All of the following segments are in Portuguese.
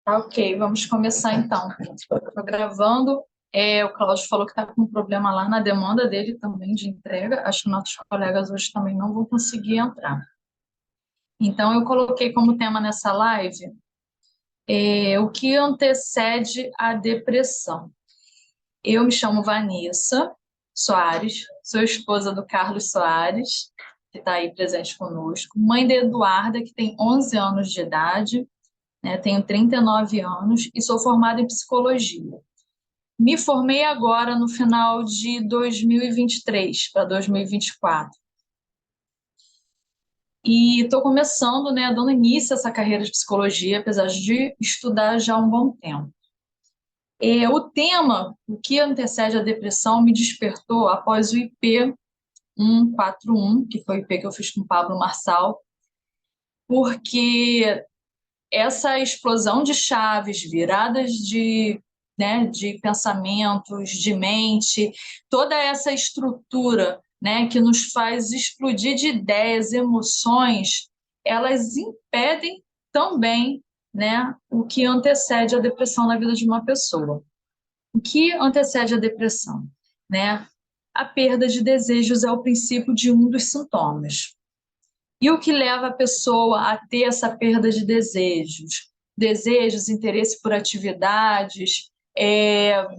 Tá, ok, vamos começar então. Estou gravando. O Cláudio falou que está com um problema lá na demanda dele também de entrega. Acho que nossos colegas hoje também não vão conseguir entrar. Então, eu coloquei como tema nessa live o que antecede a depressão. Eu me chamo Vanessa Soares, sou esposa do Carlos Soares, que está aí presente conosco, mãe da Eduarda, que tem 11 anos de idade, né, tenho 39 anos e sou formada em psicologia. Me formei agora no final de 2023 para 2024. E estou começando, né, dando início a essa carreira de psicologia, apesar de estudar já há um bom tempo. O tema, o que antecede a depressão, me despertou após o IP 141, que foi o IP que eu fiz com o Pablo Marçal, porque essa explosão de chaves, viradas de pensamentos, de mente, toda essa estrutura, né, que nos faz explodir de ideias, emoções, elas impedem também, né, o que antecede a depressão na vida de uma pessoa. O que antecede a depressão, né? A perda de desejos é o princípio de um dos sintomas. E o que leva a pessoa a ter essa perda de desejos? Desejos, interesse por atividades,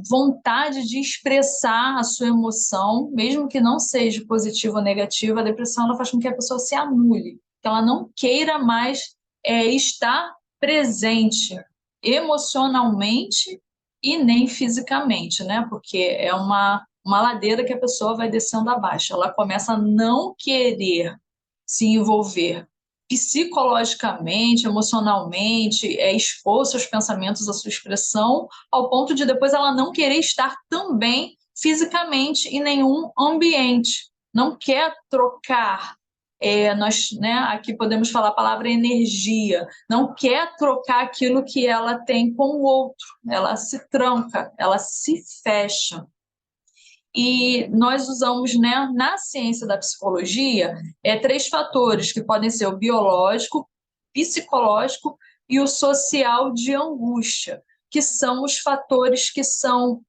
vontade de expressar a sua emoção, mesmo que não seja positiva ou negativa. A depressão ela faz com que a pessoa se anule, que ela não queira mais estar presente emocionalmente e nem fisicamente, né? Porque é uma ladeira que a pessoa vai descendo abaixo. Ela começa a não querer se envolver psicologicamente, emocionalmente, expor seus pensamentos, a sua expressão, ao ponto de depois ela não querer estar também fisicamente em nenhum ambiente, não quer trocar. Nós, né, aqui podemos falar a palavra energia, não quer trocar aquilo que ela tem com o outro, ela se tranca, ela se fecha. E nós usamos, né, na ciência da psicologia, três fatores que podem ser o biológico, psicológico e o social de angústia, que são os fatores que são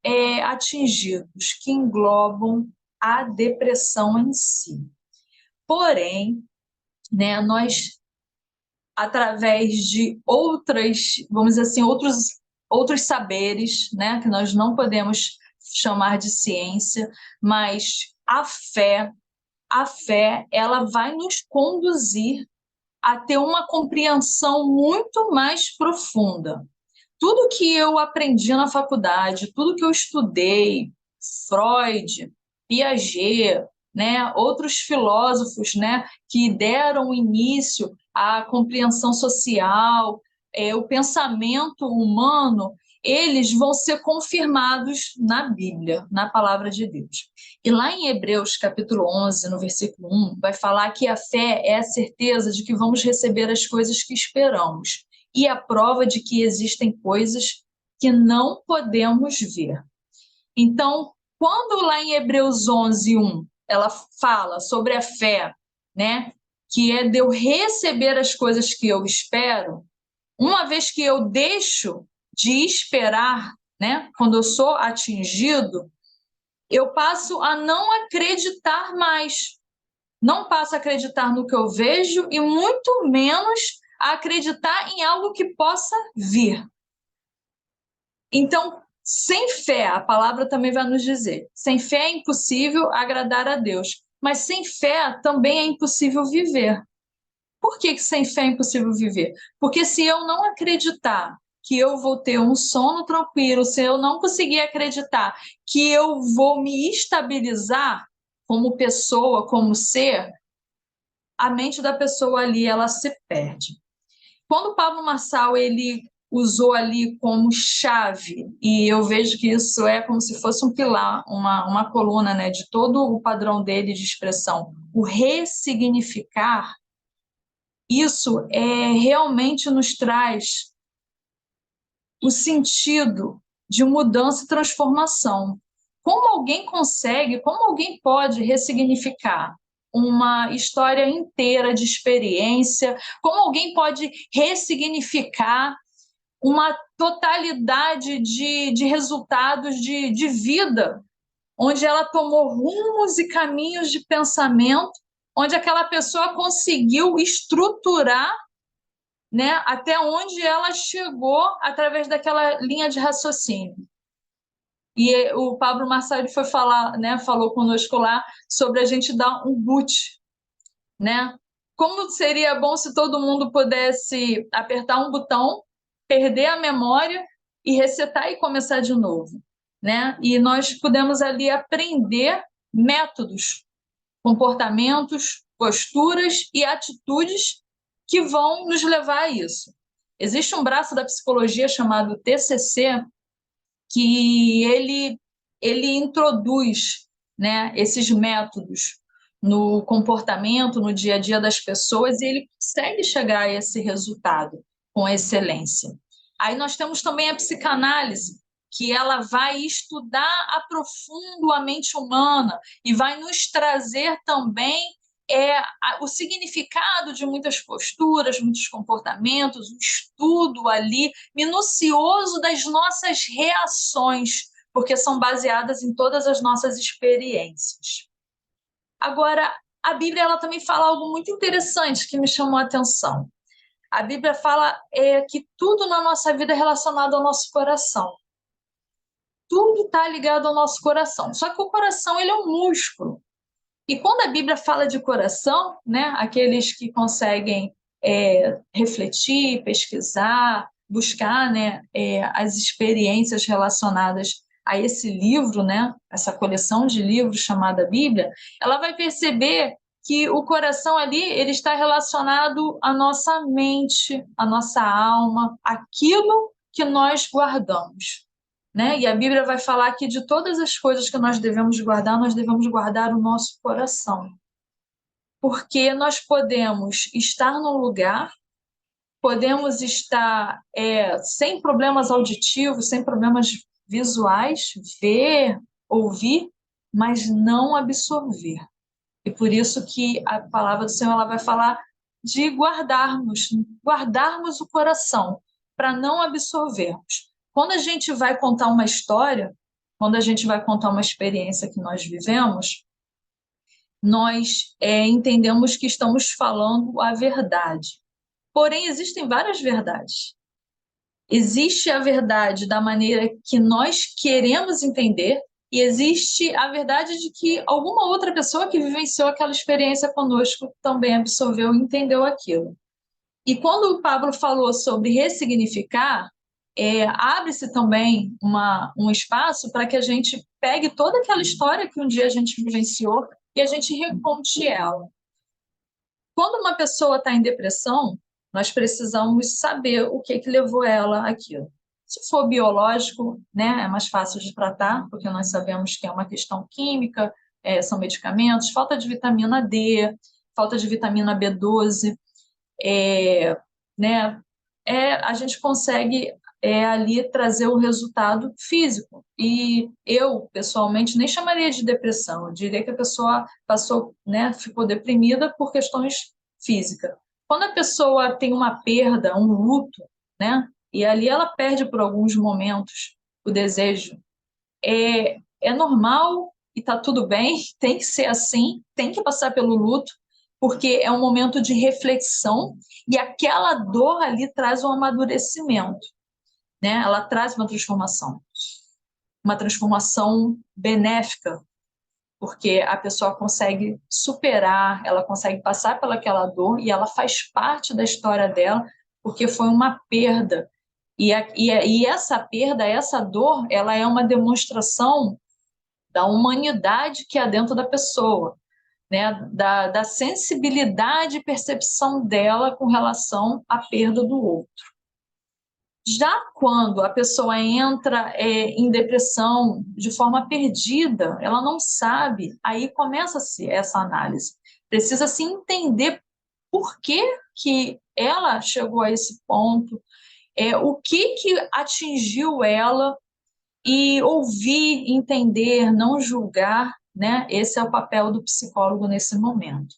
atingidos, que englobam a depressão em si. Porém, né, nós, através de vamos dizer assim, outros saberes, né, que nós não podemos chamar de ciência, mas a fé, ela vai nos conduzir a ter uma compreensão muito mais profunda. Tudo que eu aprendi na faculdade, tudo que eu estudei, Freud, Piaget, né, outros filósofos, né, que deram início à compreensão social, o pensamento humano, eles vão ser confirmados na Bíblia, na palavra de Deus. E lá em Hebreus, capítulo 11, no versículo 1, vai falar que a fé é a certeza de que vamos receber as coisas que esperamos e a prova de que existem coisas que não podemos ver. Então, quando lá em Hebreus 11, 1, ela fala sobre a fé, né, que é de eu receber as coisas que eu espero, uma vez que eu deixo de esperar, né, quando eu sou atingido, eu passo a não acreditar mais. Não passo a acreditar no que eu vejo e muito menos a acreditar em algo que possa vir. Então, sem fé, a palavra também vai nos dizer, sem fé é impossível agradar a Deus, mas sem fé também é impossível viver. Por que sem fé é impossível viver? Porque se eu não acreditar que eu vou ter um sono tranquilo, se eu não conseguir acreditar que eu vou me estabilizar como pessoa, como ser, a mente da pessoa ali, ela se perde. Quando o Pablo Marçal, ele usou ali como chave, e eu vejo que isso é como se fosse um pilar, uma coluna, né, de todo o padrão dele de expressão, o ressignificar, isso realmente nos traz o sentido de mudança e transformação. Como alguém pode ressignificar uma história inteira de experiência? Como alguém pode ressignificar uma totalidade de resultados de vida, onde ela tomou rumos e caminhos de pensamento, onde aquela pessoa conseguiu estruturar, né, até onde ela chegou através daquela linha de raciocínio. E o Pablo Marçal foi falar, né, falou conosco lá sobre a gente dar um boot, né? Como seria bom se todo mundo pudesse apertar um botão, perder a memória e resetar e começar de novo, né? E nós pudemos ali aprender métodos, comportamentos, posturas e atitudes que vão nos levar a isso. Existe um braço da psicologia chamado TCC que ele introduz, né, esses métodos no comportamento, no dia a dia das pessoas, e ele consegue chegar a esse resultado com excelência. Aí nós temos também a psicanálise, que ela vai estudar a profundo a mente humana e vai nos trazer também o significado de muitas posturas, muitos comportamentos, um estudo ali minucioso das nossas reações, porque são baseadas em todas as nossas experiências. Agora, a Bíblia ela também fala algo muito interessante que me chamou a atenção. A Bíblia fala que tudo na nossa vida é relacionado ao nosso coração. Tudo está ligado ao nosso coração. Só que o coração ele é um músculo. E quando a Bíblia fala de coração, né, aqueles que conseguem refletir, pesquisar, buscar, né, as experiências relacionadas a esse livro, né, essa coleção de livros chamada Bíblia, ela vai perceber que o coração ali ele está relacionado à nossa mente, à nossa alma, aquilo que nós guardamos. Né? E a Bíblia vai falar que de todas as coisas que nós devemos guardar o nosso coração. Porque nós podemos estar num lugar, podemos estar sem problemas auditivos, sem problemas visuais, ver, ouvir, mas não absorver. E por isso que a palavra do Senhor ela vai falar de guardarmos o coração, para não absorvermos. Quando a gente vai contar uma história, quando a gente vai contar uma experiência que nós vivemos, nós entendemos que estamos falando a verdade. Porém, existem várias verdades. Existe a verdade da maneira que nós queremos entender e existe a verdade de que alguma outra pessoa que vivenciou aquela experiência conosco também absorveu e entendeu aquilo. E quando o Pablo falou sobre ressignificar, abre-se também um espaço para que a gente pegue toda aquela história que um dia a gente vivenciou e a gente reconte ela. Quando uma pessoa está em depressão, nós precisamos saber o que levou ela àquilo. Se for biológico, né, é mais fácil de tratar, porque nós sabemos que é uma questão química, são medicamentos, falta de vitamina D, falta de vitamina B12, né, a gente consegue ali trazer o resultado físico. E eu, pessoalmente, nem chamaria de depressão, eu diria que a pessoa passou, né, ficou deprimida por questões físicas. Quando a pessoa tem uma perda, um luto, né, e ali ela perde por alguns momentos o desejo, é normal e está tudo bem, tem que ser assim, tem que passar pelo luto, porque é um momento de reflexão e aquela dor ali traz um amadurecimento, né? Ela traz uma transformação benéfica, porque a pessoa consegue superar, ela consegue passar pelaquela dor e ela faz parte da história dela, porque foi uma perda. E essa perda, essa dor, ela é uma demonstração da humanidade que há dentro da pessoa, né? da sensibilidade e percepção dela com relação à perda do outro. Já quando a pessoa entra em depressão de forma perdida, ela não sabe, aí começa-se essa análise. Precisa-se entender por que ela chegou a esse ponto, o que atingiu ela, e ouvir, entender, não julgar, né? Esse é o papel do psicólogo nesse momento.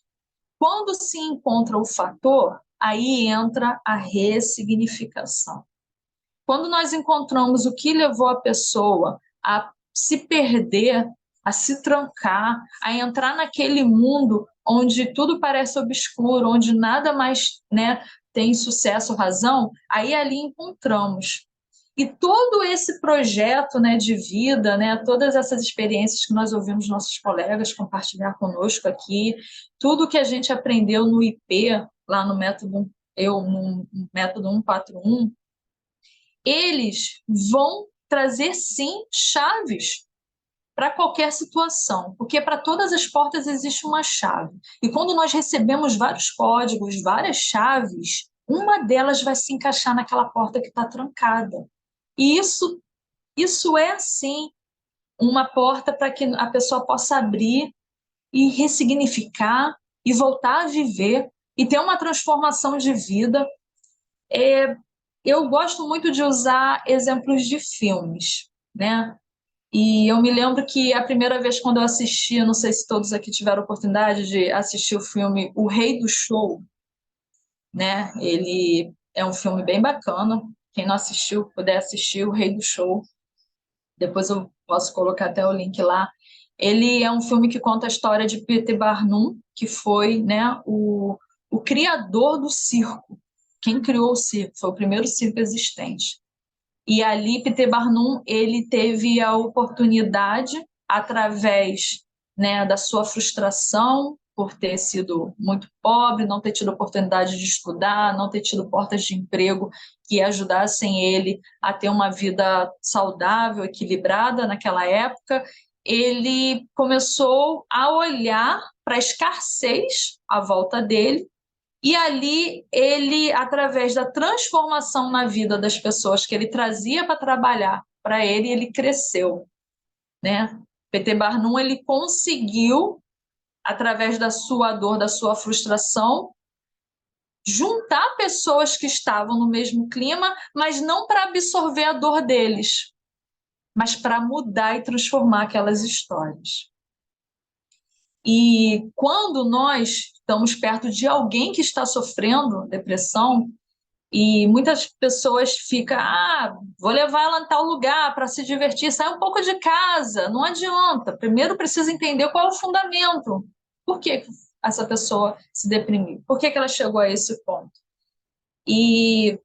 Quando se encontra o fator, aí entra a ressignificação. quando nós encontramos o que levou a pessoa a se perder, a se trancar, a entrar naquele mundo onde tudo parece obscuro, onde nada mais, né, tem sucesso, razão, aí ali encontramos. E todo esse projeto, né, de vida, né, todas essas experiências que nós ouvimos nossos colegas compartilhar conosco aqui, tudo que a gente aprendeu no IP, lá no método, no método 141, eles vão trazer, sim, chaves para qualquer situação, porque para todas as portas existe uma chave. E quando nós recebemos vários códigos, várias chaves, uma delas vai se encaixar naquela porta que está trancada. E isso é, sim, uma porta para que a pessoa possa abrir e ressignificar e voltar a viver e ter uma transformação de vida. Eu gosto muito de usar exemplos de filmes, né? E eu me lembro que a primeira vez quando eu assisti, não sei se todos aqui tiveram a oportunidade de assistir o filme O Rei do Show, né? Ele é um filme bem bacana. Quem não assistiu, puder assistir O Rei do Show. Depois eu posso colocar até o link lá. Ele é um filme que conta a história de Peter Barnum, que foi, né, o criador do circo. Quem criou o circo? Foi o primeiro circo existente. E ali, Peter Barnum, ele teve a oportunidade, através, né, da sua frustração por ter sido muito pobre, não ter tido oportunidade de estudar, não ter tido portas de emprego que ajudassem ele a ter uma vida saudável, equilibrada naquela época, ele começou a olhar para a escassez à volta dele e ali ele, através da transformação na vida das pessoas que ele trazia para trabalhar para ele, ele cresceu, né? Peter Barnum, ele conseguiu, através da sua dor, da sua frustração, juntar pessoas que estavam no mesmo clima, mas não para absorver a dor deles, mas para mudar e transformar aquelas histórias. E quando nós estamos perto de alguém que está sofrendo depressão, e muitas pessoas ficam, vou levar ela em tal lugar para se divertir, sai um pouco de casa, não adianta. Primeiro precisa entender qual é o fundamento. Por que essa pessoa se deprimiu? Por que ela chegou a esse ponto? E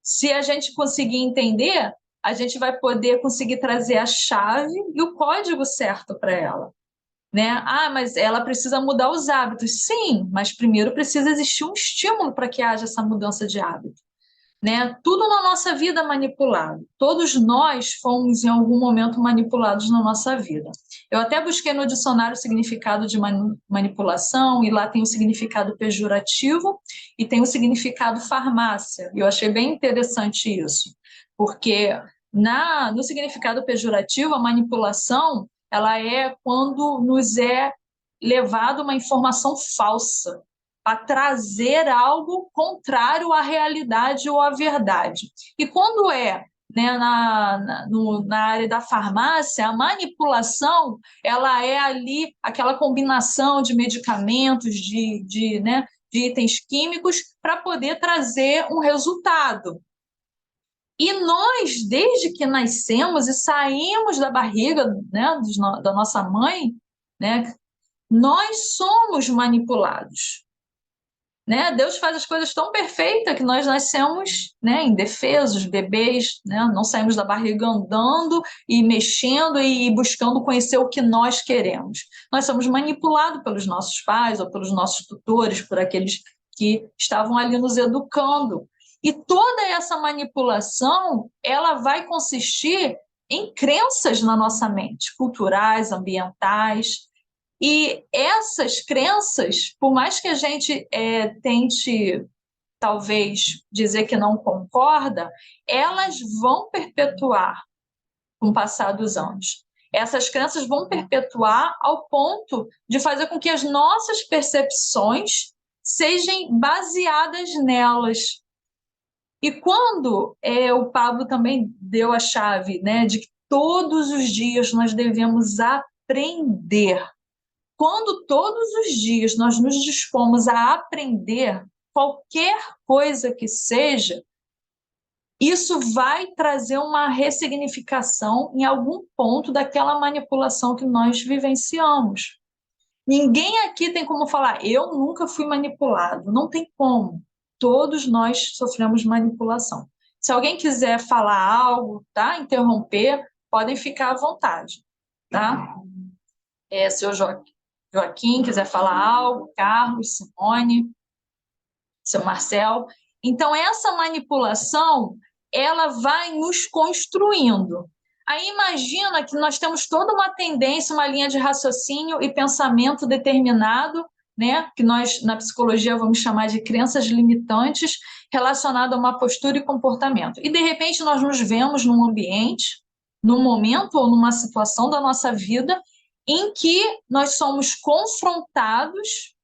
se a gente conseguir entender, a gente vai poder conseguir trazer a chave e o código certo para ela. Né? Mas ela precisa mudar os hábitos. Sim, mas primeiro precisa existir um estímulo para que haja essa mudança de hábito. Né? Tudo na nossa vida é manipulado. Todos nós fomos, em algum momento, manipulados na nossa vida. Eu até busquei no dicionário o significado de manipulação, e lá tem o significado pejorativo e tem o significado farmácia. E eu achei bem interessante isso, porque no significado pejorativo, a manipulação ela é quando nos é levado uma informação falsa, a trazer algo contrário à realidade ou à verdade. E quando é, né, na área da farmácia, a manipulação ela é ali aquela combinação de medicamentos, né, de itens químicos para poder trazer um resultado. E nós, desde que nascemos e saímos da barriga, né, da nossa mãe, né, nós somos manipulados. Né? Deus faz as coisas tão perfeitas que nós nascemos, né, indefesos, bebês, né? Não saímos da barriga andando e mexendo e buscando conhecer o que nós queremos. Nós somos manipulados pelos nossos pais ou pelos nossos tutores, por aqueles que estavam ali nos educando. E toda essa manipulação, ela vai consistir em crenças na nossa mente, culturais, ambientais. E essas crenças, por mais que a gente tente, talvez, dizer que não concorda, elas vão perpetuar com o passar dos anos. Essas crenças vão perpetuar ao ponto de fazer com que as nossas percepções sejam baseadas nelas. E quando o Pablo também deu a chave, né, de que todos os dias nós devemos aprender. Quando todos os dias nós nos dispomos a aprender qualquer coisa que seja, isso vai trazer uma ressignificação em algum ponto daquela manipulação que nós vivenciamos. Ninguém aqui tem como falar, eu nunca fui manipulado. Não tem como. Todos nós sofremos manipulação. Se alguém quiser falar algo, tá? Interromper, podem ficar à vontade, tá? Se o Joaquim quiser falar algo, Carlos, Simone, seu Marcel. Então, essa manipulação, ela vai nos construindo. Aí imagina que nós temos toda uma tendência, uma linha de raciocínio e pensamento determinado, né, que nós na psicologia vamos chamar de crenças limitantes, relacionado a uma postura e comportamento. E de repente nós nos vemos num ambiente, num momento ou numa situação da nossa vida em que nós somos confrontados,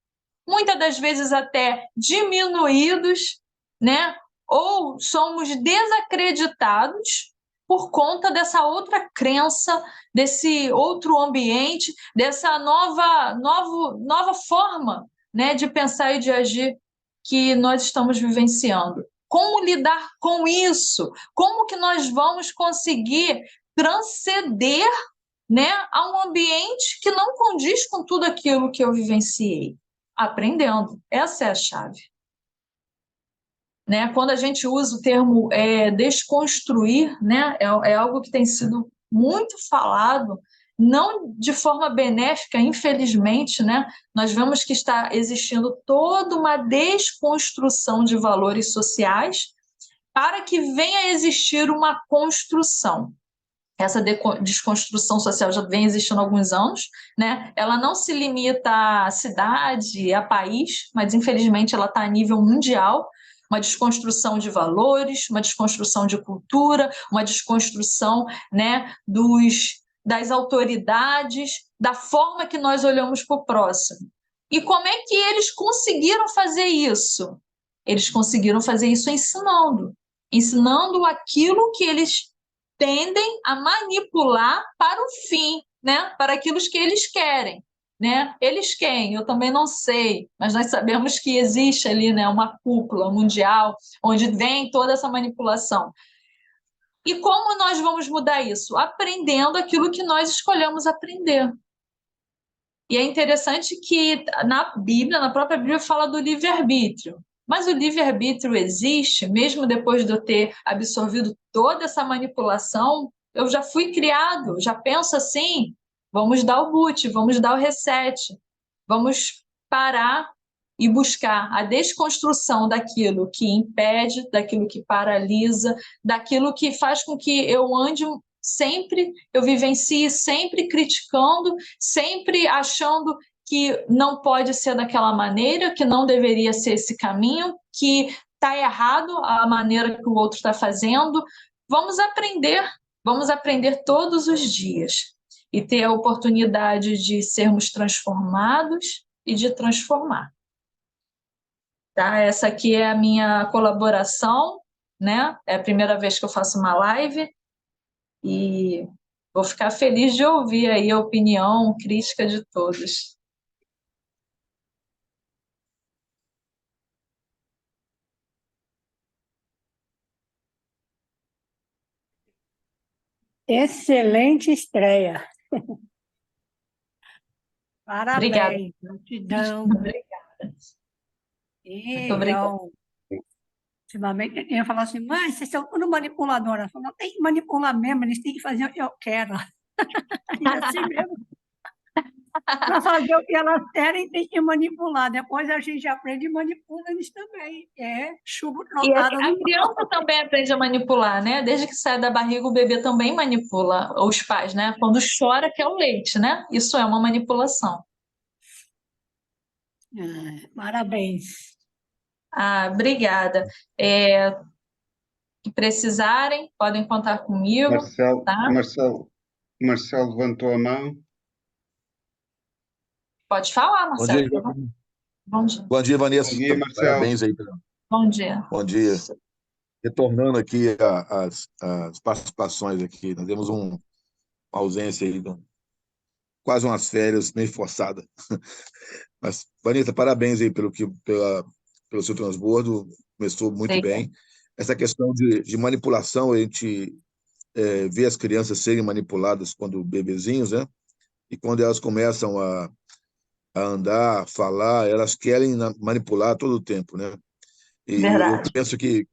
muitas das vezes até diminuídos, né? Ou somos desacreditados por conta dessa outra crença, desse outro ambiente, dessa nova forma, né, de pensar e de agir que nós estamos vivenciando. Como lidar com isso? Como que nós vamos conseguir transcender, né, a um ambiente que não condiz com tudo aquilo que eu vivenciei? Aprendendo. Essa é a chave. Né? Quando a gente usa o termo desconstruir, né, é algo que tem sido muito falado, não de forma benéfica, infelizmente, né? Nós vemos que está existindo toda uma desconstrução de valores sociais para que venha a existir uma construção. Essa desconstrução social já vem existindo há alguns anos, né? Ela não se limita à cidade, a país, mas infelizmente ela está a nível mundial. Uma desconstrução de valores, uma desconstrução de cultura, uma desconstrução, né, das autoridades, da forma que nós olhamos para o próximo. E como é que eles conseguiram fazer isso? Eles conseguiram fazer isso ensinando aquilo que eles tendem a manipular para o fim, né? Para aquilo que eles querem. Né? Eles quem? Eu também não sei, mas nós sabemos que existe ali, né, uma cúpula mundial onde vem toda essa manipulação. E como nós vamos mudar isso? Aprendendo aquilo que nós escolhemos aprender. E é interessante que na Bíblia, na própria Bíblia, fala do livre-arbítrio. Mas o livre-arbítrio existe, mesmo depois de eu ter absorvido toda essa manipulação, eu já fui criado, já penso assim, vamos dar o boot, vamos dar o reset, vamos parar e buscar a desconstrução daquilo que impede, daquilo que paralisa, daquilo que faz com que eu ande sempre, eu vivencie sempre criticando, sempre achando que não pode ser daquela maneira, que não deveria ser esse caminho, que está errado a maneira que o outro está fazendo. Vamos aprender todos os dias e ter a oportunidade de sermos transformados e de transformar. Tá? Essa aqui é a minha colaboração, né? É a primeira vez que eu faço uma live e vou ficar feliz de ouvir aí a opinião crítica de todos. Excelente estreia. Obrigada. Parabéns, gratidão. Obrigada. Muito obrigada. Ultimamente, eu ia falar assim, mãe, vocês são tudo manipuladora. Eu falo, não tem que manipular mesmo, eles têm que fazer o que eu quero. E assim mesmo. Para fazer o que elas querem, tem que manipular. Depois a gente aprende e manipula eles também. É chuva E trocada a criança também aprende a manipular, né? Desde que sai da barriga, o bebê também manipula os pais, né? Quando chora, quer o leite, né? Isso é uma manipulação. Parabéns. Obrigada. Que precisarem, podem contar comigo. Marcelo, tá? Marcelo levantou a mão. Pode falar, Marcelo. Bom dia. Bom dia, Vanessa. Bom dia, Marcelo. Parabéns aí. Bom dia. Bom dia. Retornando aqui as participações aqui, nós temos uma ausência aí, quase umas férias meio forçada. Mas, Vanessa, parabéns aí pelo seu transbordo, começou muito bem. essa questão de manipulação, a gente vê as crianças serem manipuladas quando bebezinhos, né? E quando elas começam a andar, a falar, elas querem manipular todo o tempo, né? E eu Verdade. penso que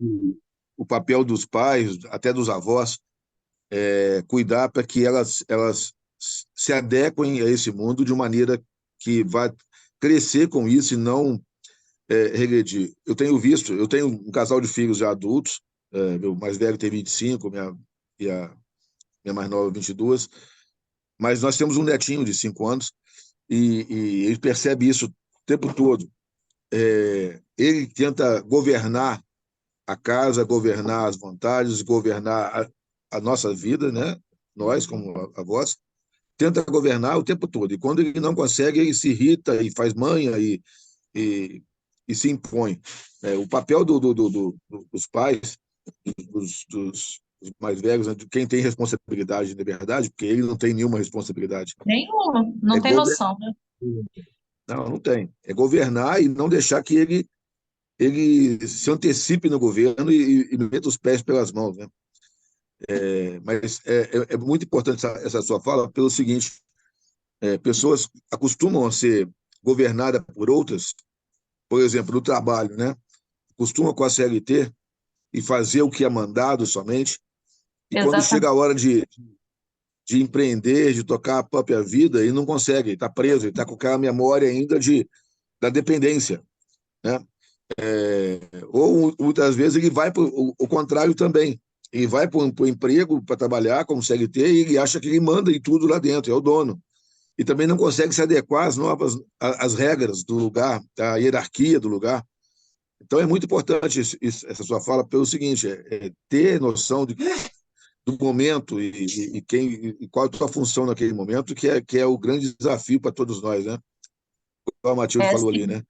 o papel dos pais, até dos avós, é cuidar para que elas se adequem a esse mundo de maneira que vai crescer com isso e não regredir. Eu tenho um casal de filhos já adultos, meu mais velho tem 25, e a minha mais nova 22, mas nós temos um netinho de 5 anos e ele percebe isso o tempo todo. Ele tenta governar a casa, governar as vontades, governar a nossa vida, né? Nós, como avós, tenta governar o tempo todo. E quando ele não consegue, ele se irrita e faz manha e, e se impõe. O papel dos pais, dos mais velhos, né, de quem tem responsabilidade de verdade, porque ele não tem nenhuma responsabilidade, Nenhuma, é não tem governar. noção, né? Não tem. É governar e não deixar que ele se antecipe no governo e meta os pés pelas mãos, né? Mas é muito importante essa sua fala pelo seguinte: pessoas acostumam a ser governadas por outras, por exemplo, no trabalho, né? Costumam com a CLT e fazer o que é mandado somente, e quando chega a Exatamente. hora de empreender, de tocar a própria vida, ele não consegue, está preso, ele está com aquela memória ainda da dependência, né? Ou muitas vezes ele vai para o contrário também. Ele vai para o emprego para trabalhar como CLT e ele acha que ele manda em tudo lá dentro, é o dono. E também não consegue se adequar às regras do lugar, à hierarquia do lugar. Então é muito importante essa sua fala pelo seguinte: ter noção do momento e qual a sua função naquele momento, que é o grande desafio para todos nós, né? Como a Matilde falou ali, Sim. né?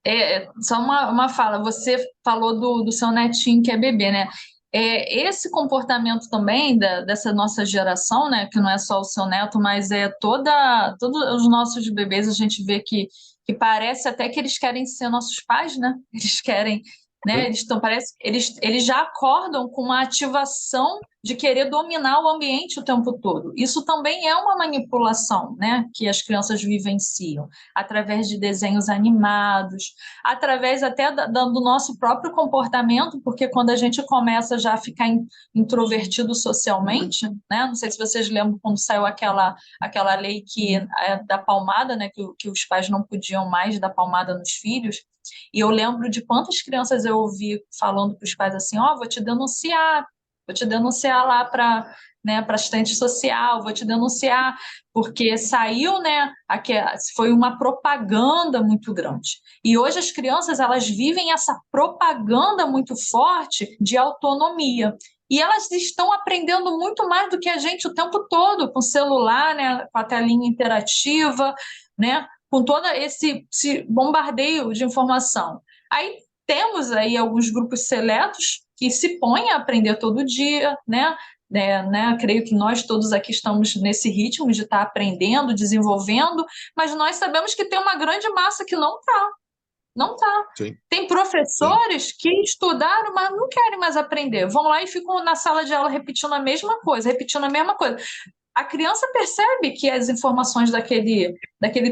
É, só uma fala, você falou do seu netinho que é bebê, né? Esse comportamento também dessa nossa geração, né? Que não é só o seu neto, mas todos os nossos bebês, a gente vê que parece até que eles querem ser nossos pais, né? Eles querem, né? Parece, eles já acordam com uma ativação de querer dominar o ambiente o tempo todo. Isso também é uma manipulação, né? Que as crianças vivenciam através de desenhos animados, através até do nosso próprio comportamento, porque quando a gente começa já a ficar introvertido socialmente, né? Não sei se vocês lembram quando saiu aquela lei da palmada, né? Que os pais não podiam mais dar palmada nos filhos. E eu lembro de quantas crianças eu ouvi falando para os pais assim: ó, vou te denunciar lá para, né, para assistente social, vou te denunciar, porque saiu, né, foi uma propaganda muito grande. E hoje as crianças, elas vivem essa propaganda muito forte de autonomia. E elas estão aprendendo muito mais do que a gente o tempo todo, com o celular, né, com a telinha interativa, né, com todo esse bombardeio de informação. Aí temos aí alguns grupos seletos que se põem a aprender todo dia, né? Creio que nós todos aqui estamos nesse ritmo de estar aprendendo, desenvolvendo, mas nós sabemos que tem uma grande massa que não está. Não está. Sim, Tem sim. professores que estudaram, mas não querem mais aprender. Vão lá e ficam na sala de aula repetindo a mesma coisa, repetindo a mesma coisa. A criança percebe que as informações daquele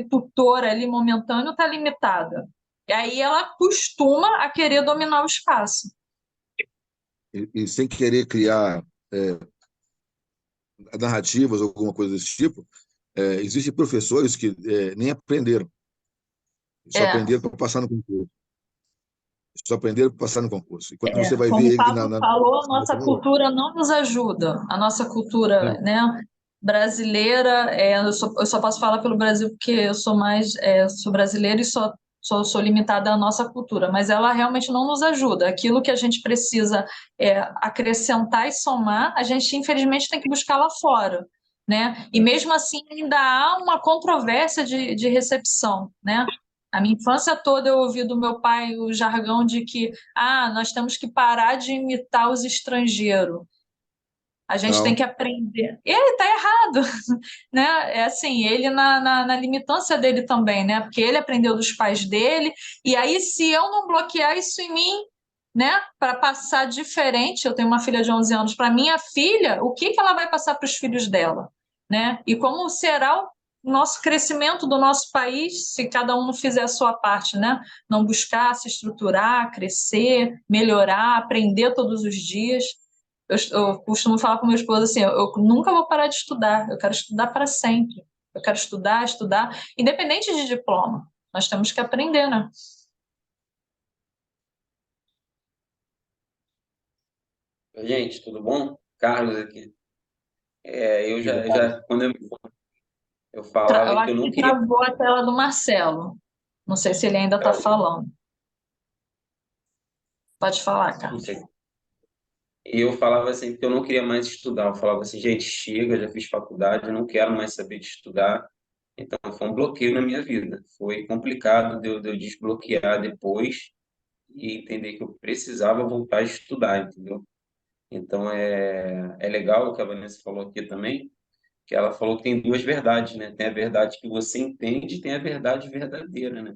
tutor ali momentâneo está limitada. E aí ela costuma a querer dominar o espaço. E sem querer criar narrativas ou alguma coisa desse tipo, existem professores que nem aprenderam, só É. aprenderam para passar no concurso. Só aprenderam para passar no concurso. E quando você vai Como ver o ele Pablo falou, a nossa cultura não nos ajuda. A nossa cultura, né, brasileira, eu só posso falar pelo Brasil porque eu sou sou brasileira e sou limitada à nossa cultura, mas ela realmente não nos ajuda. Aquilo que a gente precisa acrescentar e somar, a gente infelizmente tem que buscar lá fora, né? E mesmo assim ainda há uma controvérsia de recepção, né? A minha infância toda eu ouvi do meu pai o jargão de que nós temos que parar de imitar os estrangeiros. A gente tem Não, que aprender. E ele está errado, né? É assim, ele na limitância dele também, né? Porque ele aprendeu dos pais dele, e aí, se eu não bloquear isso em mim, né, para passar diferente. Eu tenho uma filha de 11 anos. Para minha filha, o que ela vai passar para os filhos dela, né? E como será o nosso crescimento do nosso país se cada um não fizer a sua parte, né? Não buscar se estruturar, crescer, melhorar, aprender todos os dias. Eu costumo falar com meu esposo assim, eu nunca vou parar de estudar, eu quero estudar para sempre. Eu quero estudar, estudar, independente de diploma. Nós temos que aprender, né? Gente, tudo bom? Carlos aqui. Tudo bom? Quando eu falava Eu que eu acho não que queria, travou a tela do Marcelo. Não sei se ele ainda está falando. Pode falar, não Carlos. sei. Eu falava assim que eu não queria mais estudar. Eu falava assim, gente, chega, já fiz faculdade, eu não quero mais saber de estudar. Então, foi um bloqueio na minha vida. Foi complicado de eu desbloquear depois e entender que eu precisava voltar a estudar, entendeu? Então, é legal o que a Vanessa falou aqui também, que ela falou que tem duas verdades, né? Tem a verdade que você entende e tem a verdade verdadeira, né?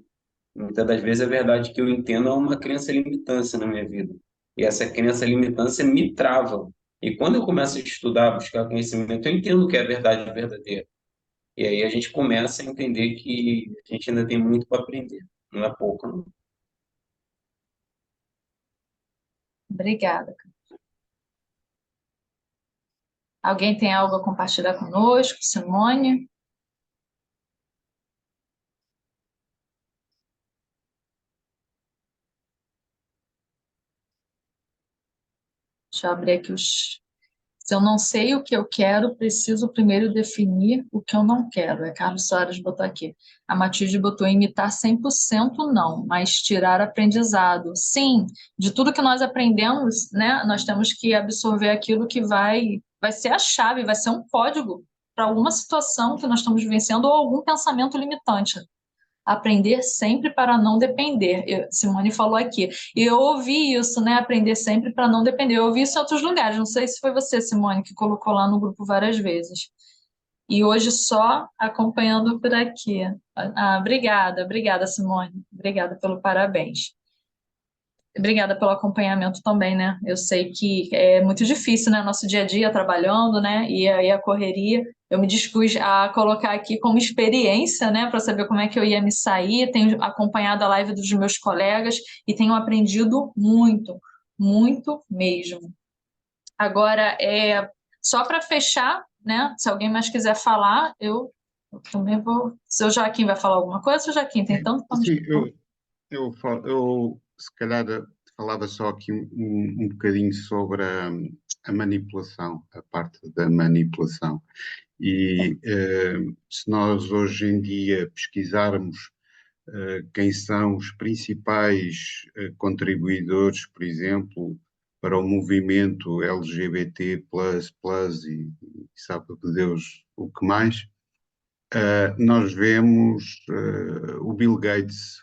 Muitas das vezes a verdade que eu entendo é uma crença limitância na minha vida. E essa crença limitância me trava. E quando eu começo a estudar, buscar conhecimento, eu entendo que é a verdade verdadeira. E aí a gente começa a entender que a gente ainda tem muito para aprender. Não é pouco, não. Obrigada. Alguém tem algo a compartilhar conosco? Simone? Deixa eu abrir aqui os. Se eu não sei o que eu quero, preciso primeiro definir o que eu não quero. É Carlos Soares botou aqui. A Matilde botou imitar 100% não, mas tirar aprendizado. Sim, de tudo que nós aprendemos, né, nós temos que absorver aquilo que vai ser a chave, vai ser um código para alguma situação que nós estamos vivenciando ou algum pensamento limitante. Aprender sempre para não depender. Simone falou aqui. E eu ouvi isso, né? Aprender sempre para não depender. Eu ouvi isso em outros lugares. Não sei se foi você, Simone, que colocou lá no grupo várias vezes. E hoje só acompanhando por aqui. Obrigada, obrigada, Simone. Obrigada pelo parabéns. Obrigada pelo acompanhamento também, né? Eu sei que é muito difícil, né? Nosso dia a dia trabalhando, né? E aí a correria. Eu me dispus a colocar aqui como experiência, né? Para saber como é que eu ia me sair. Tenho acompanhado a live dos meus colegas e tenho aprendido muito, muito mesmo. Agora, só para fechar, né? Se alguém mais quiser falar, eu também vou. Se o Joaquim vai falar alguma coisa, se o Joaquim tem tanto para nos Sim, falar. eu se calhar falava só aqui um bocadinho sobre a manipulação, a parte da manipulação. E se nós hoje em dia pesquisarmos quem são os principais contribuidores, por exemplo, para o movimento LGBT+, e sabe de Deus o que mais, nós vemos o Bill Gates,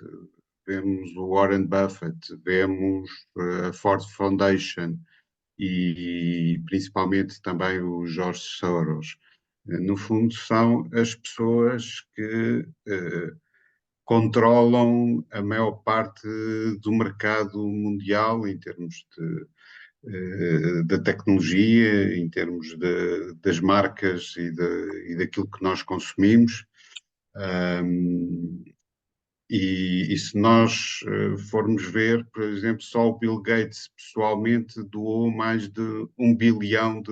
vemos o Warren Buffett, vemos a Ford Foundation e principalmente também o George Soros. No fundo, são as pessoas que controlam a maior parte do mercado mundial em termos da tecnologia, em termos das marcas e daquilo que nós consumimos. Um, e se nós formos ver, por exemplo, só o Bill Gates pessoalmente doou mais de US$ 1 bilhão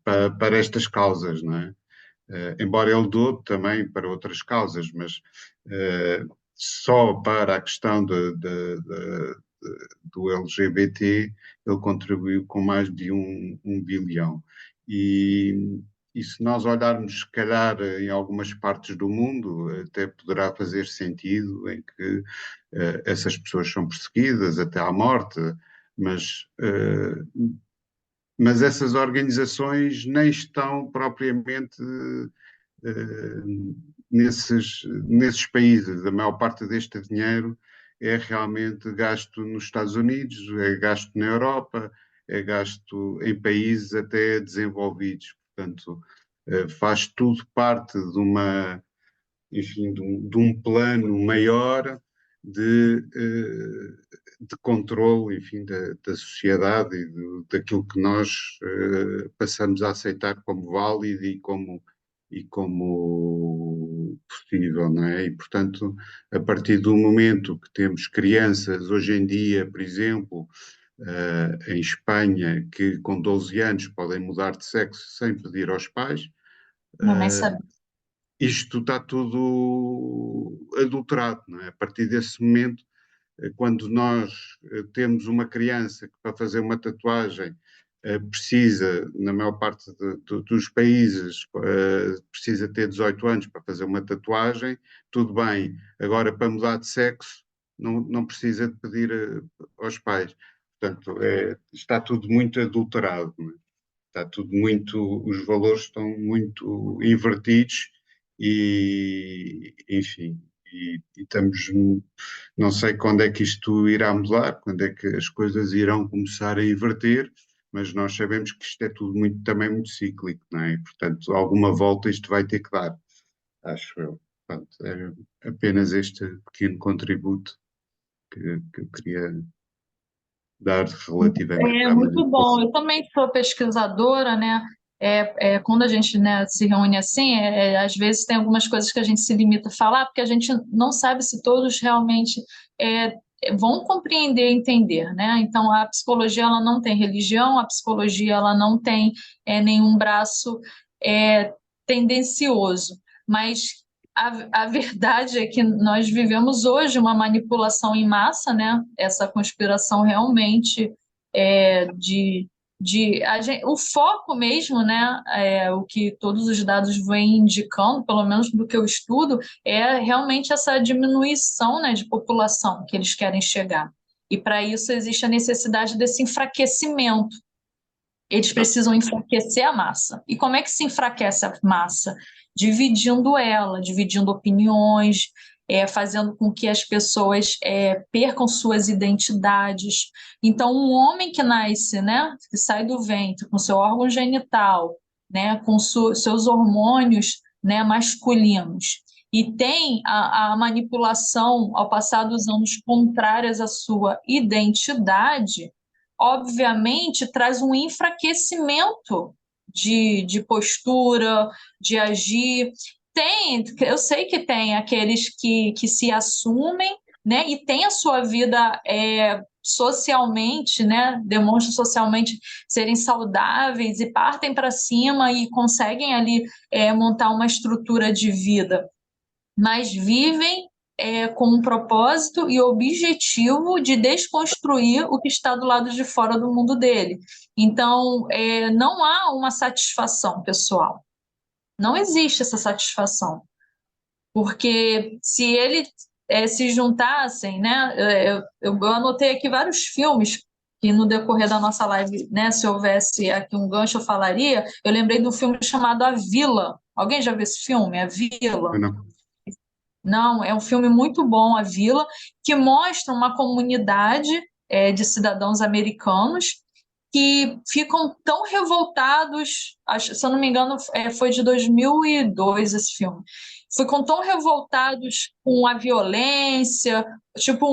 para estas causas, não é? Embora ele doe também para outras causas, mas só para a questão do LGBT ele contribuiu com mais de um bilhão. E se nós olharmos, se calhar, em algumas partes do mundo, até poderá fazer sentido em que essas pessoas são perseguidas até à morte, mas, mas essas organizações nem estão propriamente nesses países. A maior parte deste dinheiro é realmente gasto nos Estados Unidos, é gasto na Europa, é gasto em países até desenvolvidos. Portanto, faz tudo parte de uma, enfim, de um plano maior, de controle, enfim, da sociedade e daquilo que nós passamos a aceitar como válido e como possível, não é? E, portanto, a partir do momento que temos crianças, hoje em dia, por exemplo, em Espanha, que com 12 anos podem mudar de sexo sem pedir aos pais, Não, nem sabia. isto está tudo adulterado, não é? A partir desse momento, quando nós temos uma criança que para fazer uma tatuagem precisa, na maior parte dos países, precisa ter 18 anos para fazer uma tatuagem, tudo bem. Agora, para mudar de sexo, não precisa de pedir aos pais. Portanto, está tudo muito adulterado, não é? Está tudo muito, os valores estão muito invertidos enfim, e estamos, não sei quando é que isto irá mudar, quando é que as coisas irão começar a inverter, mas nós sabemos que isto é tudo muito, também muito cíclico, não é? E, portanto, alguma volta isto vai ter que dar, acho eu. Portanto, é apenas este pequeno contributo que eu queria dar relativamente É à muito bom. manipulação. Eu também sou pesquisadora, né? Quando a gente, né, se reúne assim, às vezes tem algumas coisas que a gente se limita a falar, porque a gente não sabe se todos realmente é, vão compreender e entender, né? Então, a psicologia ela não tem religião, a psicologia ela não tem nenhum braço tendencioso, mas a verdade é que nós vivemos hoje uma manipulação em massa, né? Essa conspiração realmente o foco mesmo, né, o que todos os dados vêm indicando, pelo menos do que eu estudo, é realmente essa diminuição, né, de população que eles querem chegar. E para isso existe a necessidade desse enfraquecimento. Eles precisam enfraquecer a massa. E como é que se enfraquece a massa? Dividindo ela, dividindo opiniões, fazendo com que as pessoas percam suas identidades. Então, um homem que nasce, né, que sai do ventre com seu órgão genital, né, com seus hormônios, né, masculinos, e tem a manipulação, ao passar dos anos, contrárias à sua identidade, obviamente traz um enfraquecimento de postura, de agir. Eu sei que tem aqueles que se assumem, né, e tem a sua vida socialmente, né, demonstram socialmente serem saudáveis e partem para cima e conseguem ali montar uma estrutura de vida, mas vivem com um propósito e objetivo de desconstruir o que está do lado de fora do mundo dele. Então, não há uma satisfação pessoal. Não existe essa satisfação. Porque se eles se juntassem, né? Eu anotei aqui vários filmes que no decorrer da nossa live, né, se houvesse aqui um gancho, eu falaria. Eu lembrei de um filme chamado A Vila. Alguém já viu esse filme? A Vila? Não, é um filme muito bom, A Vila, que mostra uma comunidade de cidadãos americanos que ficam tão revoltados, se eu não me engano, foi de 2002 esse filme, ficam tão revoltados com a violência, tipo,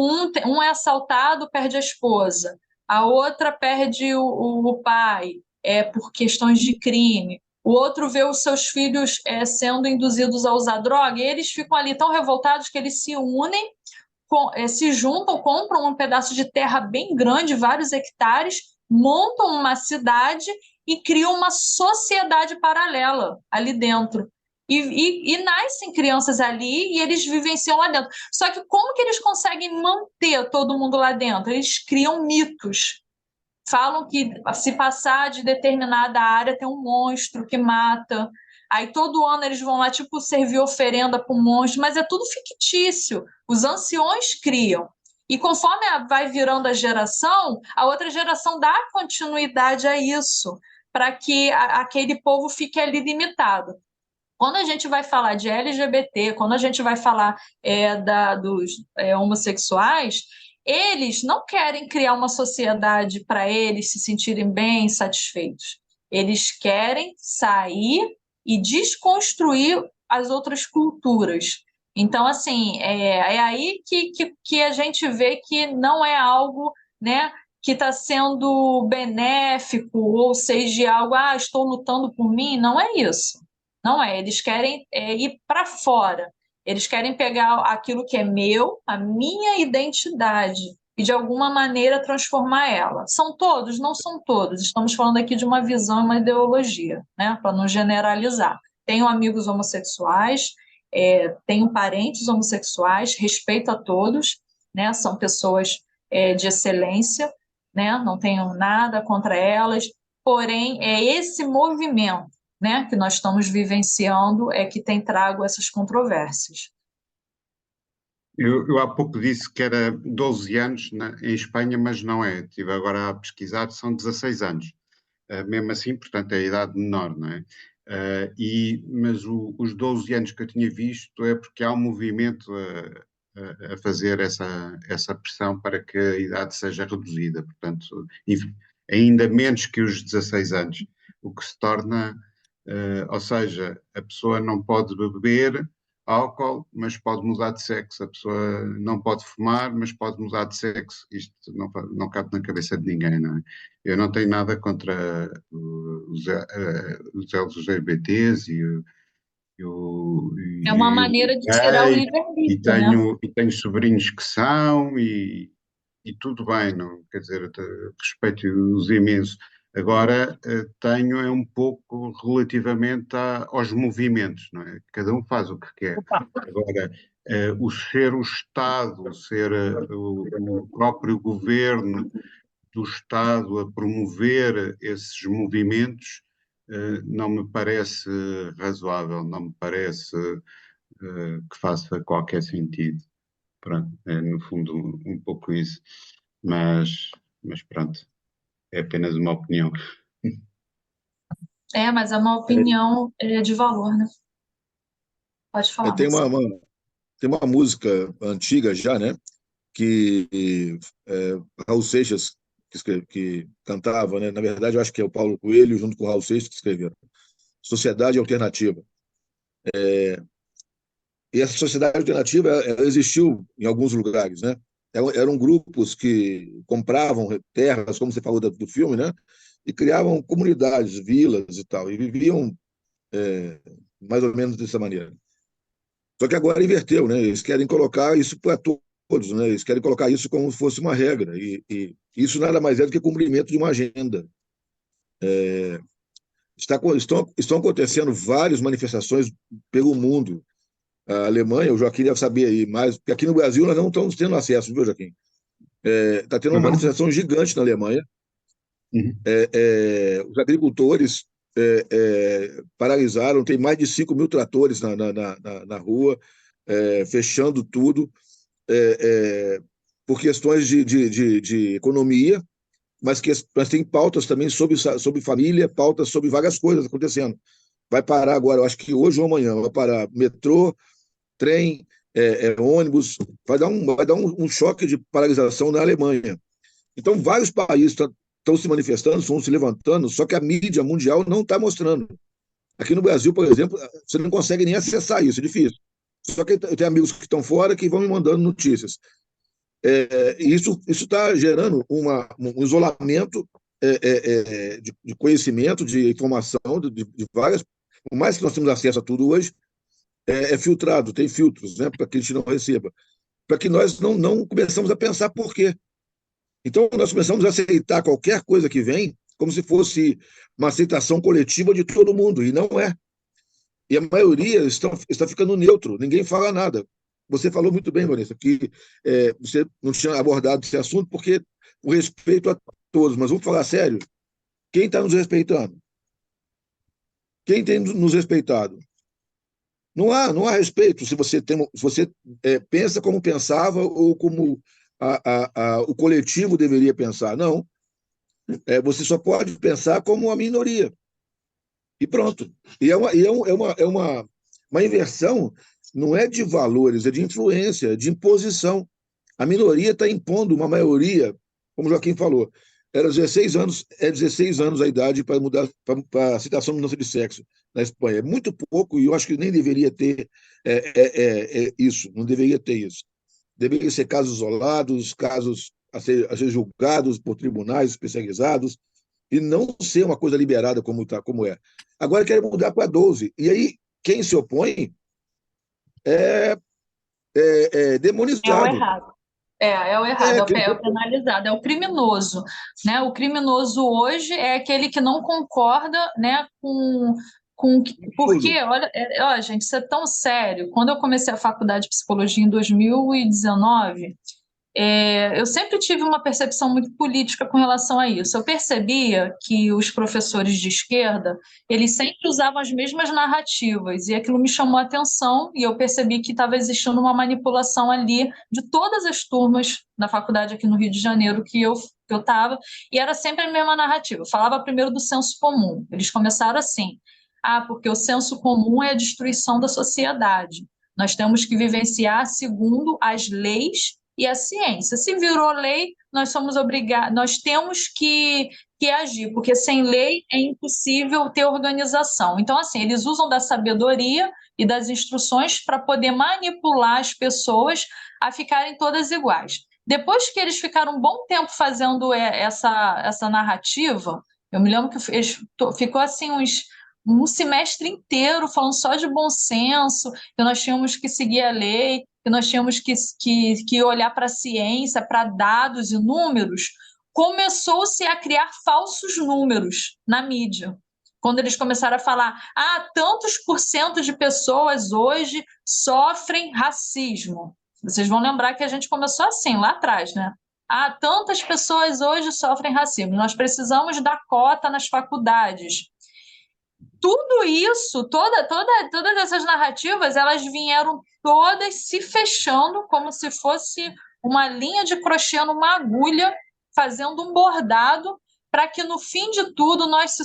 um é assaltado, perde a esposa, a outra perde o pai, por questões de crime, o outro vê os seus filhos sendo induzidos a usar droga, e eles ficam ali tão revoltados que eles se unem, se juntam, compram um pedaço de terra bem grande, vários hectares, montam uma cidade e criam uma sociedade paralela ali dentro. E nascem crianças ali e eles vivenciam lá dentro. Só que como que eles conseguem manter todo mundo lá dentro? Eles criam mitos. Falam que se passar de determinada área tem um monstro que mata. Aí todo ano eles vão lá, tipo, servir oferenda para o monstro, mas é tudo fictício. Os anciões criam. E conforme vai virando a geração, a outra geração dá continuidade a isso, para que aquele povo fique ali limitado. Quando a gente vai falar de LGBT, quando a gente vai falar dos homossexuais, eles não querem criar uma sociedade para eles se sentirem bem, satisfeitos. Eles querem sair e desconstruir as outras culturas. Então, assim, é aí que a gente vê que não é algo, né, que está sendo benéfico, ou seja, algo, estou lutando por mim. Não é isso. Não é. Eles querem ir para fora. Eles querem pegar aquilo que é meu, a minha identidade, e de alguma maneira transformar ela. São todos? Não são todos. Estamos falando aqui de uma visão e uma ideologia, né, para não generalizar. Tenho amigos homossexuais, tenho parentes homossexuais, respeito a todos, né? São pessoas de excelência, né? Não tenho nada contra elas, porém é esse movimento, né, que nós estamos vivenciando que tem trago essas controvérsias. Eu há pouco disse que era 12 anos em Espanha, mas não é. Estive agora a pesquisar, são 16 anos. Mesmo assim, portanto, é a idade menor, não é? Mas os 12 anos que eu tinha visto é porque há um movimento a fazer essa pressão para que a idade seja reduzida, portanto, ainda menos que os 16 anos, o que se torna, ou seja, a pessoa não pode beber álcool, mas pode mudar de sexo, a pessoa não pode fumar, mas pode mudar de sexo. Isto não cabe na cabeça de ninguém, não é? Eu não tenho nada contra os LGBTs É uma e o maneira de tirar o gay, livre-arbítrio, né? e tenho sobrinhos que são, e tudo bem, não, quer dizer, respeito-os imenso. Agora, tenho um pouco relativamente aos movimentos, não é? Cada um faz o que quer. Agora, o ser o Estado, ser o próprio governo do Estado a promover esses movimentos, não me parece razoável, não me parece que faça qualquer sentido. Pronto, é no fundo um pouco isso, mas, mas pronto, é apenas uma opinião. Mas é uma opinião de valor, né? Pode É, falar, Marcelo. tem uma música antiga já, né? Que Raul Seixas que cantava, né? Na verdade, eu acho que é o Paulo Coelho junto com o Raul Seixas que escreveram. Sociedade Alternativa. E essa sociedade alternativa ela existiu em alguns lugares, né? Eram grupos que compravam terras, como você falou do filme, né? E criavam comunidades, vilas e tal, e viviam mais ou menos dessa maneira. Só que agora inverteu, né? Eles querem colocar isso para todos, né? Eles querem colocar isso como se fosse uma regra, e isso nada mais é do que cumprimento de uma agenda. Estão acontecendo várias manifestações pelo mundo. A Alemanha, o Joaquim deve saber aí mais, porque aqui no Brasil nós não estamos tendo acesso, viu, Joaquim? Está tendo uma Uhum. manifestação gigante na Alemanha. Uhum. Os agricultores paralisaram, tem mais de 5 mil tratores na rua, fechando tudo, por questões de economia, mas tem pautas também sobre família, pautas sobre várias coisas acontecendo. Vai parar agora, eu acho que hoje ou amanhã, vai parar metrô, trem, ônibus, vai dar um choque de paralisação na Alemanha. Então, vários países estão se manifestando, estão se levantando, só que a mídia mundial não está mostrando. Aqui no Brasil, por exemplo, você não consegue nem acessar isso, é difícil. Só que eu tenho amigos que estão fora que vão me mandando notícias. E isso está gerando um isolamento de conhecimento, de informação, de várias. Por mais que nós temos acesso a tudo hoje, é filtrado, tem filtros, né, para que a gente não receba. Para que nós não começamos a pensar por quê. Então, nós começamos a aceitar qualquer coisa que vem como se fosse uma aceitação coletiva de todo mundo, e não é. E a maioria está ficando neutro, ninguém fala nada. Você falou muito bem, Vanessa, que você não tinha abordado esse assunto porque o respeito a todos, mas vamos falar sério, quem está nos respeitando? Quem tem nos respeitado? Não há respeito se você pensa como pensava ou como o coletivo deveria pensar. Não. Você só pode pensar como uma minoria. E pronto. E uma inversão, não é de valores, é de influência, de imposição. A minoria está impondo uma maioria, como o Joaquim falou. era 16 anos, é 16 anos a idade para mudar para a aceitação de mudança de sexo na Espanha. É muito pouco e eu acho que nem deveria ter isso, não deveria ter isso. Deveria ser casos isolados, casos a ser julgados por tribunais especializados e não ser uma coisa liberada como é. Agora querem mudar para 12. E aí, quem se opõe é É o demonizado. errado. É o errado, é o penalizado, é o criminoso, né? O criminoso hoje é aquele que não concorda, né, porque, olha, gente, isso é tão sério. Quando eu comecei a faculdade de psicologia em 2019, eu sempre tive uma percepção muito política com relação a isso. Eu percebia que os professores de esquerda, eles sempre usavam as mesmas narrativas, e aquilo me chamou a atenção, e eu percebi que estava existindo uma manipulação ali de todas as turmas na faculdade aqui no Rio de Janeiro que eu estava, e era sempre a mesma narrativa. Eu falava primeiro do senso comum. Eles começaram assim: porque o senso comum é a destruição da sociedade. Nós temos que vivenciar segundo as leis e a ciência. Se virou lei, nós somos obrigados, nós temos que agir, porque sem lei é impossível ter organização. Então, assim, eles usam da sabedoria e das instruções para poder manipular as pessoas a ficarem todas iguais. Depois que eles ficaram um bom tempo fazendo essa narrativa, eu me lembro que ficou assim um semestre inteiro falando só de bom senso, que nós tínhamos que seguir a lei, que nós tínhamos que olhar para a ciência, para dados e números. Começou-se a criar falsos números na mídia. Quando eles começaram a falar, tantos por cento de pessoas hoje sofrem racismo. Vocês vão lembrar que a gente começou assim, lá atrás, né? Tantas pessoas hoje sofrem racismo. Nós precisamos dar cota nas faculdades. Tudo isso, todas essas narrativas, elas vieram todas se fechando como se fosse uma linha de crochê numa agulha, fazendo um bordado para que no fim de tudo nós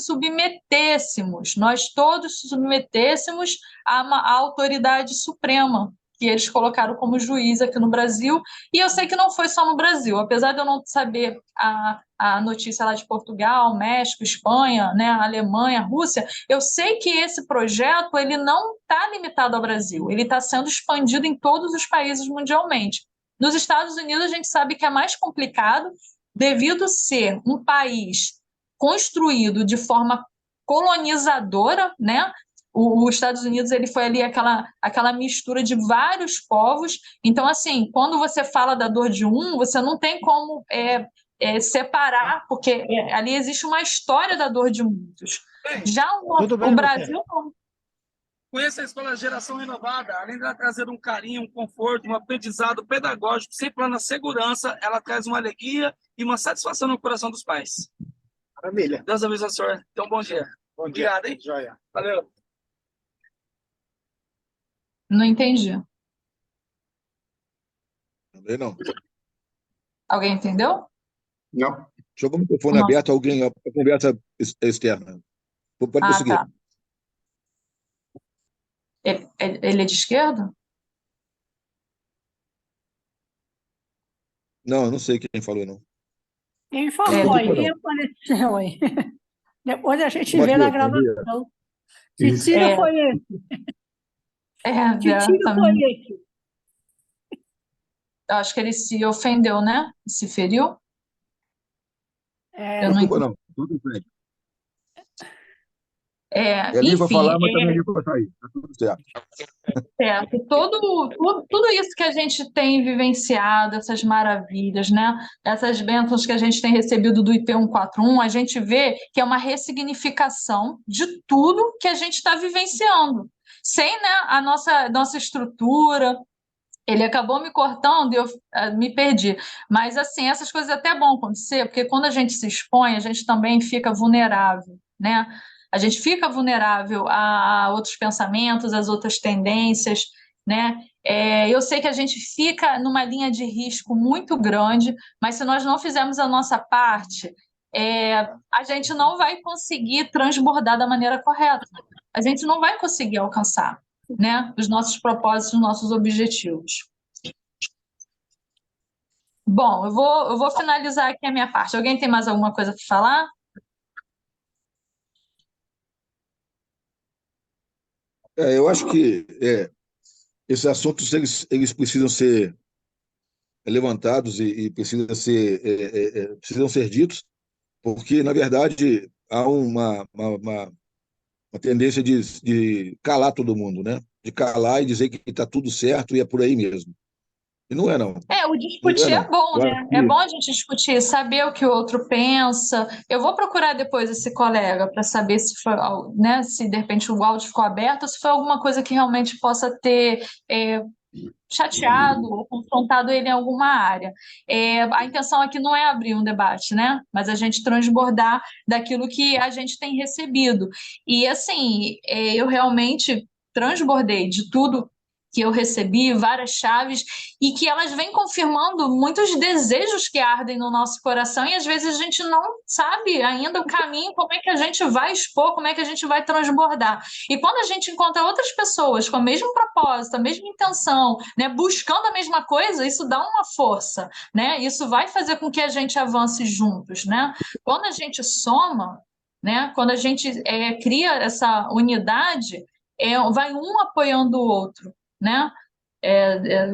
todos se submetêssemos à autoridade suprema que eles colocaram como juiz aqui no Brasil. E eu sei que não foi só no Brasil, apesar de eu não saber a notícia lá de Portugal, México, Espanha, né, Alemanha, Rússia, eu sei que esse projeto ele não está limitado ao Brasil, ele está sendo expandido em todos os países mundialmente. Nos Estados Unidos, a gente sabe que é mais complicado, devido ser um país construído de forma colonizadora, né? Os Estados Unidos ele foi ali aquela mistura de vários povos. Então, assim, quando você fala da dor de um, você não tem como separar, porque ali existe uma história da dor de muitos. Já o Brasil não. Conheça a escola Geração Renovada. Além de ela trazer um carinho, um conforto, um aprendizado pedagógico, sempre lá na segurança, ela traz uma alegria e uma satisfação no coração dos pais. Maravilha. Deus abençoe, senhor. Então, bom dia. Bom dia. Obrigado, hein? Joia. Valeu. Não entendi. Também não. Alguém entendeu? Não. Jogou o microfone aberto, alguém, a conversa externa. Pode prosseguir. Tá. Ele é de esquerda? Não, eu não sei quem falou, não. Quem falou aí apareceu aí. Depois a gente vê na gravação. Que tiro foi esse? Que tiro foi esse? Eu acho que ele se ofendeu, né? Se feriu? Eu não Desculpa, não. Tudo bem. Enfim, vai falar, mas também vai sair. Tá tudo certo. Certo. Tudo isso que a gente tem vivenciado, essas maravilhas, né? Essas bênçãos que a gente tem recebido do IP 141, a gente vê que é uma ressignificação de tudo que a gente está vivenciando. Sem, né, a nossa estrutura. Ele acabou me cortando e eu me perdi. Mas, assim, essas coisas até bom acontecer, porque quando a gente se expõe, a gente também fica vulnerável, né? A gente fica vulnerável a outros pensamentos, às outras tendências, né? Eu sei que a gente fica numa linha de risco muito grande, mas se nós não fizermos a nossa parte, a gente não vai conseguir transbordar da maneira correta. A gente não vai conseguir alcançar, né, os nossos propósitos, os nossos objetivos. Bom, eu vou finalizar aqui a minha parte. Alguém tem mais alguma coisa para falar? Eu acho que esses assuntos eles precisam ser levantados e precisam ser ditos, porque, na verdade, há uma tendência de calar todo mundo, né? De calar e dizer que está tudo certo e é por aí mesmo. E não é, não. O Não é, discutir é não. bom, Eu acho né? É que, bom a gente discutir, saber o que o outro pensa. Eu vou procurar depois esse colega para saber se foi, né, se de repente o áudio ficou aberto ou se foi alguma coisa que realmente possa ter chateado ou confrontado ele em alguma área. A intenção aqui não é abrir um debate, né? Mas a gente transbordar daquilo que a gente tem recebido. E assim, eu realmente transbordei de tudo que eu recebi, várias chaves, e que elas vêm confirmando muitos desejos que ardem no nosso coração, e às vezes a gente não sabe ainda o caminho, como é que a gente vai expor, como é que a gente vai transbordar. E quando a gente encontra outras pessoas com o mesmo propósito, a mesma intenção, né, buscando a mesma coisa, isso dá uma força, né? Isso vai fazer com que a gente avance juntos, né? Quando a gente soma, né? Quando a gente cria essa unidade, vai um apoiando o outro, né?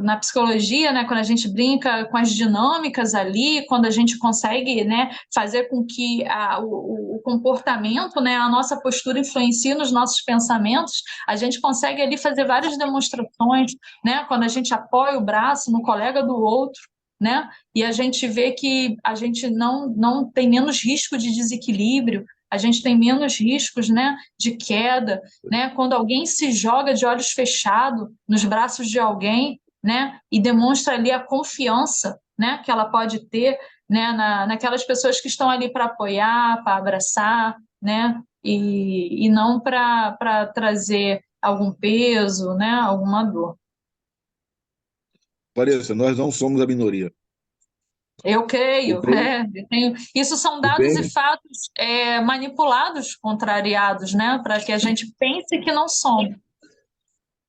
Na psicologia, né, quando a gente brinca com as dinâmicas ali, quando a gente consegue, né, fazer com que o comportamento, né, a nossa postura influencie nos nossos pensamentos, a gente consegue ali fazer várias demonstrações, né, quando a gente apoia o braço no colega do outro, né, e a gente vê que a gente não tem menos risco de desequilíbrio, a gente tem menos riscos, né, de queda, né? Quando alguém se joga de olhos fechados nos braços de alguém, né? E demonstra ali a confiança, né? Que ela pode ter, né? Naquelas pessoas que estão ali para apoiar, para abraçar, né? E não para trazer algum peso, né? Alguma dor. pareça, nós não somos a minoria. Eu O creio, bem, isso são o dados e bem fatos manipulados, contrariados, né? Para que a gente pense que não somos.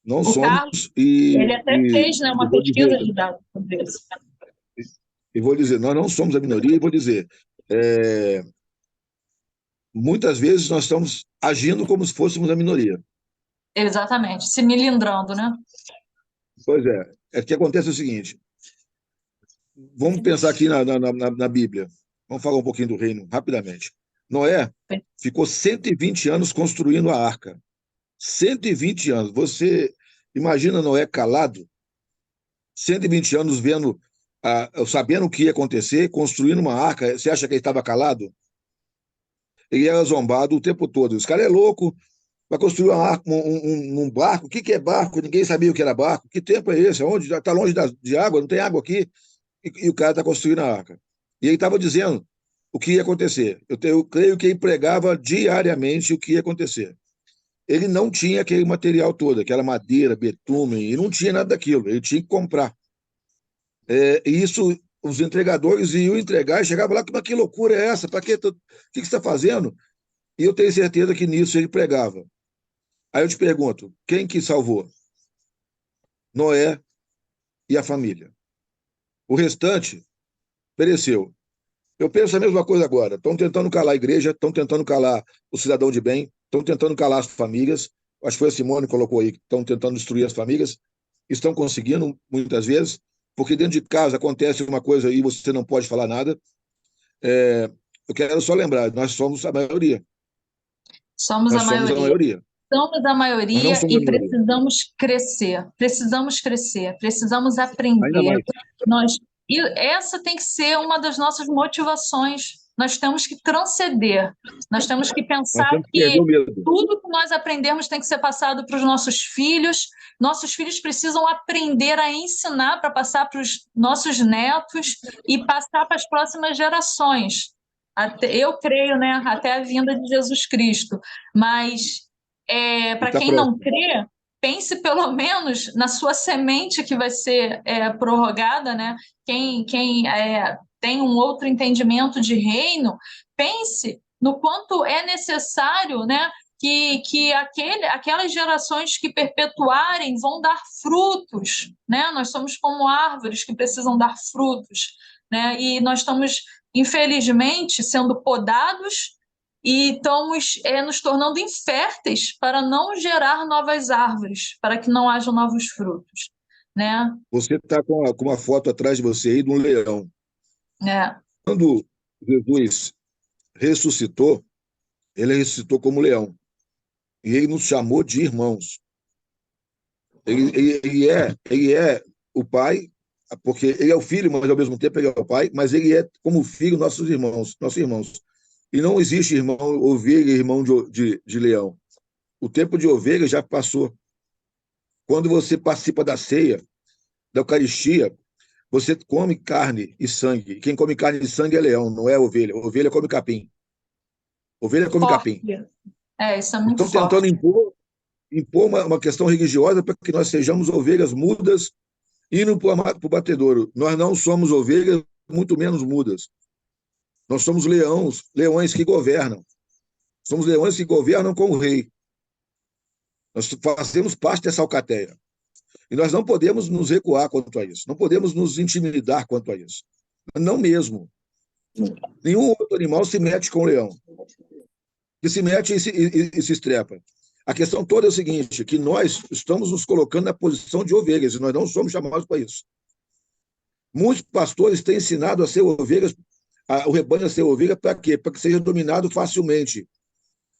não O somos Carlos, ele até fez, né, e uma vou pesquisa dizer, de dados sobre isso. nós não somos a minoria e vou dizer, é, muitas vezes nós estamos agindo como se fôssemos a minoria. Exatamente, se milindrando, né? Pois é que acontece o seguinte, vamos pensar aqui na Bíblia, vamos falar um pouquinho do reino rapidamente. Noé ficou 120 anos construindo a arca. 120 anos. Você imagina Noé calado, 120 anos vendo, sabendo o que ia acontecer, construindo uma arca. Você acha que ele estava calado? Ele era zombado o tempo todo. Esse cara é louco, vai construir uma arca, um barco. O que é barco? Ninguém sabia o que era barco. Que tempo é esse? Onde? Está longe de água? Não tem água aqui? E o cara está construindo a arca. E ele estava dizendo o que ia acontecer. Eu creio que ele pregava diariamente o que ia acontecer. Ele não tinha aquele material todo, aquela madeira, betume, e não tinha nada daquilo, ele tinha que comprar. E isso, os entregadores iam entregar e chegava lá, mas que loucura é essa? Para que você está fazendo? E eu tenho certeza que nisso ele pregava. Aí eu te pergunto, quem que salvou? Noé e a família. O restante pereceu. Eu penso a mesma coisa agora. Estão tentando calar a igreja, estão tentando calar o cidadão de bem, estão tentando calar as famílias. Acho que foi a Simone que colocou aí, que estão tentando destruir as famílias. Estão conseguindo, muitas vezes, porque dentro de casa acontece uma coisa e você não pode falar nada. Eu quero só lembrar, nós somos a maioria. Somos a Nós somos a maioria. maioria. Somos a Nós não maioria somos a e minoria. precisamos crescer, precisamos Ainda aprender. mais. E essa tem que ser uma das nossas motivações. Nós temos que transcender, nós temos que Nós pensar temos que perder que o medo. tudo que nós aprendemos tem que ser passado para os nossos filhos. Nossos filhos precisam aprender a ensinar para passar para os nossos netos e passar para as próximas gerações. Eu creio, né, até a vinda de Jesus Cristo. Mas E para está quem não próximo. crê, pense pelo menos na sua semente que vai ser prorrogada, né? Quem tem um outro entendimento de reino, pense no quanto é necessário, né? Que aquelas gerações que perpetuarem vão dar frutos, né? Nós somos como árvores que precisam dar frutos, né? E nós estamos, infelizmente, sendo podados e estamos nos tornando inférteis para não gerar novas árvores, para que não hajam novos frutos, né? Você está com uma foto atrás de você aí de um leão. É, Quando Jesus ressuscitou, ele ressuscitou como leão. E ele nos chamou de irmãos. Ele é o pai, porque ele é o filho, mas ao mesmo tempo ele é o pai, mas ele é como filho nossos irmãos. E não existe irmão ovelha e irmão de leão. O tempo de ovelha já passou. Quando você participa da ceia, da Eucaristia, você come carne e sangue. Quem come carne e sangue é leão, não é ovelha. Ovelha come capim. Ovelha come forte. capim. Isso é muito Estão tentando forte. impor uma questão religiosa para que nós sejamos ovelhas mudas indo para o batedouro. Nós não somos ovelhas, muito menos mudas. Nós somos leões que governam. Somos leões que governam com o rei. Nós fazemos parte dessa alcateia. E nós não podemos nos recuar quanto a isso. Não podemos nos intimidar quanto a isso. Não mesmo. Nenhum outro animal se mete com o leão. Que se mete e se estrepa. A questão toda é o seguinte, que nós estamos nos colocando na posição de ovelhas, e nós não somos chamados para isso. Muitos pastores têm ensinado a ser ovelhas, o rebanho a ser ovelha, para quê? Para que seja dominado facilmente.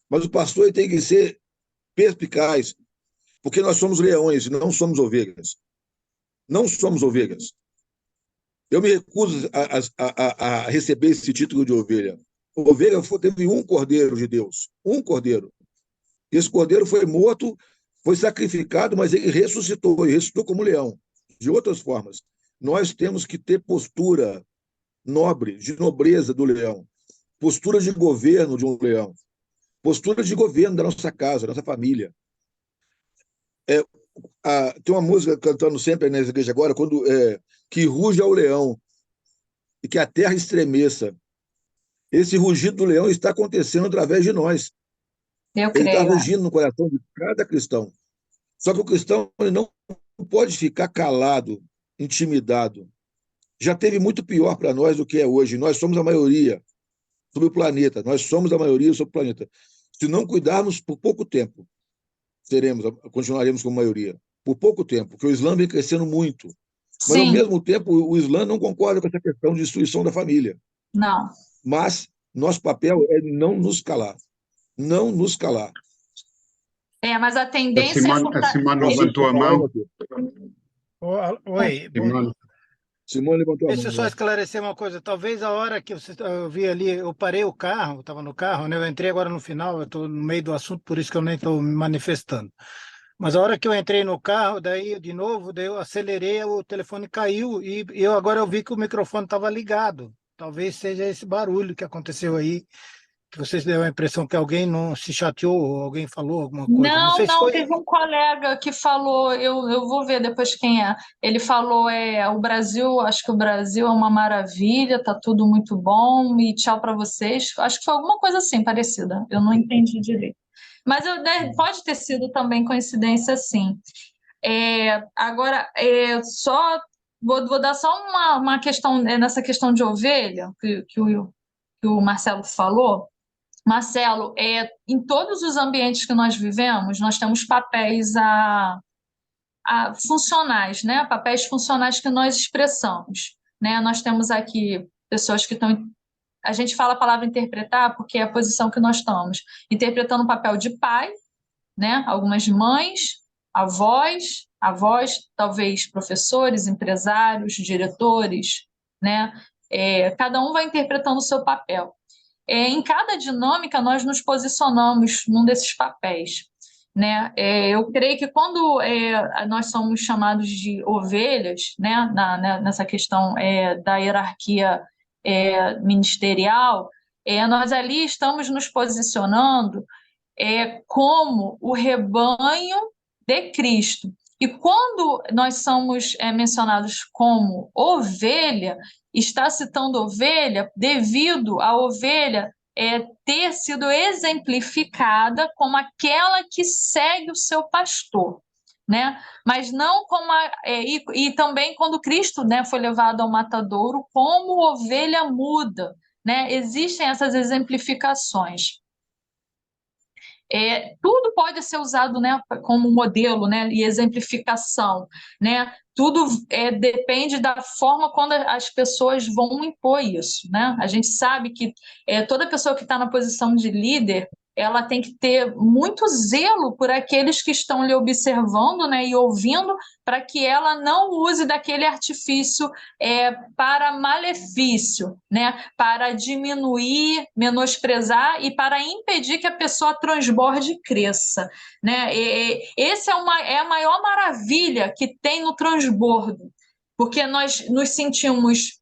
Mas o pastor tem que ser perspicaz, porque nós somos leões e não somos ovelhas. Não somos ovelhas. Eu me recuso a receber esse título de ovelha. Ovelha teve um cordeiro de Deus, um cordeiro. Esse cordeiro foi morto, foi sacrificado, mas ele ressuscitou, e ressuscitou como leão. De outras formas, nós temos que ter postura nobre, de nobreza do leão, postura de governo de um leão, postura de governo da nossa casa, da nossa família. Tem uma música cantando sempre na igreja agora, que ruja o leão e que a terra estremeça. Esse rugido do leão está acontecendo através de nós. Eu Ele está creio. rugindo no coração de cada cristão. Só que o cristão ele não pode ficar calado, intimidado. Já teve muito pior para nós do que é hoje. Nós somos a maioria sobre o planeta. Nós somos a maioria sobre o planeta. Se não cuidarmos por pouco tempo, continuaremos como maioria. Por pouco tempo, porque o Islã vem crescendo muito. Mas, ao Sim, mesmo tempo, o Islã não concorda com essa questão de destruição da família. não. Mas nosso papel é não nos calar. Não nos calar. Mas a A tendência Simone levantou a mão. Oi, Simone, Simone levantou a deixa eu mão. só esclarecer uma coisa. Talvez a hora que eu vi ali, eu parei o carro, estava no carro, né? Eu entrei agora no final, eu estou no meio do assunto, por isso que eu nem estou me manifestando. Mas a hora que eu entrei no carro, daí de novo, daí eu acelerei, o telefone caiu e agora eu vi que o microfone estava ligado. Talvez seja esse barulho que aconteceu aí, que vocês deu a impressão que alguém não se chateou, ou alguém falou alguma coisa. Não sei se Não, foi. teve um colega que falou, eu vou ver depois quem é. Ele falou, o Brasil, acho que o Brasil é uma maravilha, tá tudo muito bom e tchau para vocês. Acho que foi alguma coisa assim, parecida. Eu não entendi direito. Mas pode ter sido também coincidência, sim. Agora, só vou dar só uma questão nessa questão de ovelha que o Marcelo falou. Marcelo, em todos os ambientes que nós vivemos, nós temos papéis funcionais, né? Papéis funcionais que nós expressamos, né? Nós temos aqui pessoas que estão. A gente fala a palavra interpretar porque é a posição que nós estamos interpretando o papel de pai, né? Algumas mães, avós, talvez professores, empresários, diretores, né? Cada um vai interpretando o seu papel. Em cada dinâmica, nós nos posicionamos num desses papéis, né? Eu creio que quando nós somos chamados de ovelhas, né? Nessa questão da hierarquia ministerial, nós ali estamos nos posicionando como o rebanho de Cristo. E quando nós somos mencionados como ovelha, está citando ovelha devido a ovelha ter sido exemplificada como aquela que segue o seu pastor, né? Mas não como e também quando Cristo, né, foi levado ao matadouro, como ovelha muda, né? Existem essas exemplificações. Tudo pode ser usado, né, como modelo, né, e exemplificação, né? Tudo depende da forma quando as pessoas vão impor isso, né? A gente sabe que toda pessoa que está na posição de líder, ela tem que ter muito zelo por aqueles que estão lhe observando, né, e ouvindo, para que ela não use daquele artifício para malefício, né, para diminuir, menosprezar e para impedir que a pessoa transborde e cresça, né? Essa é a maior maravilha que tem no transbordo, porque nós nos sentimos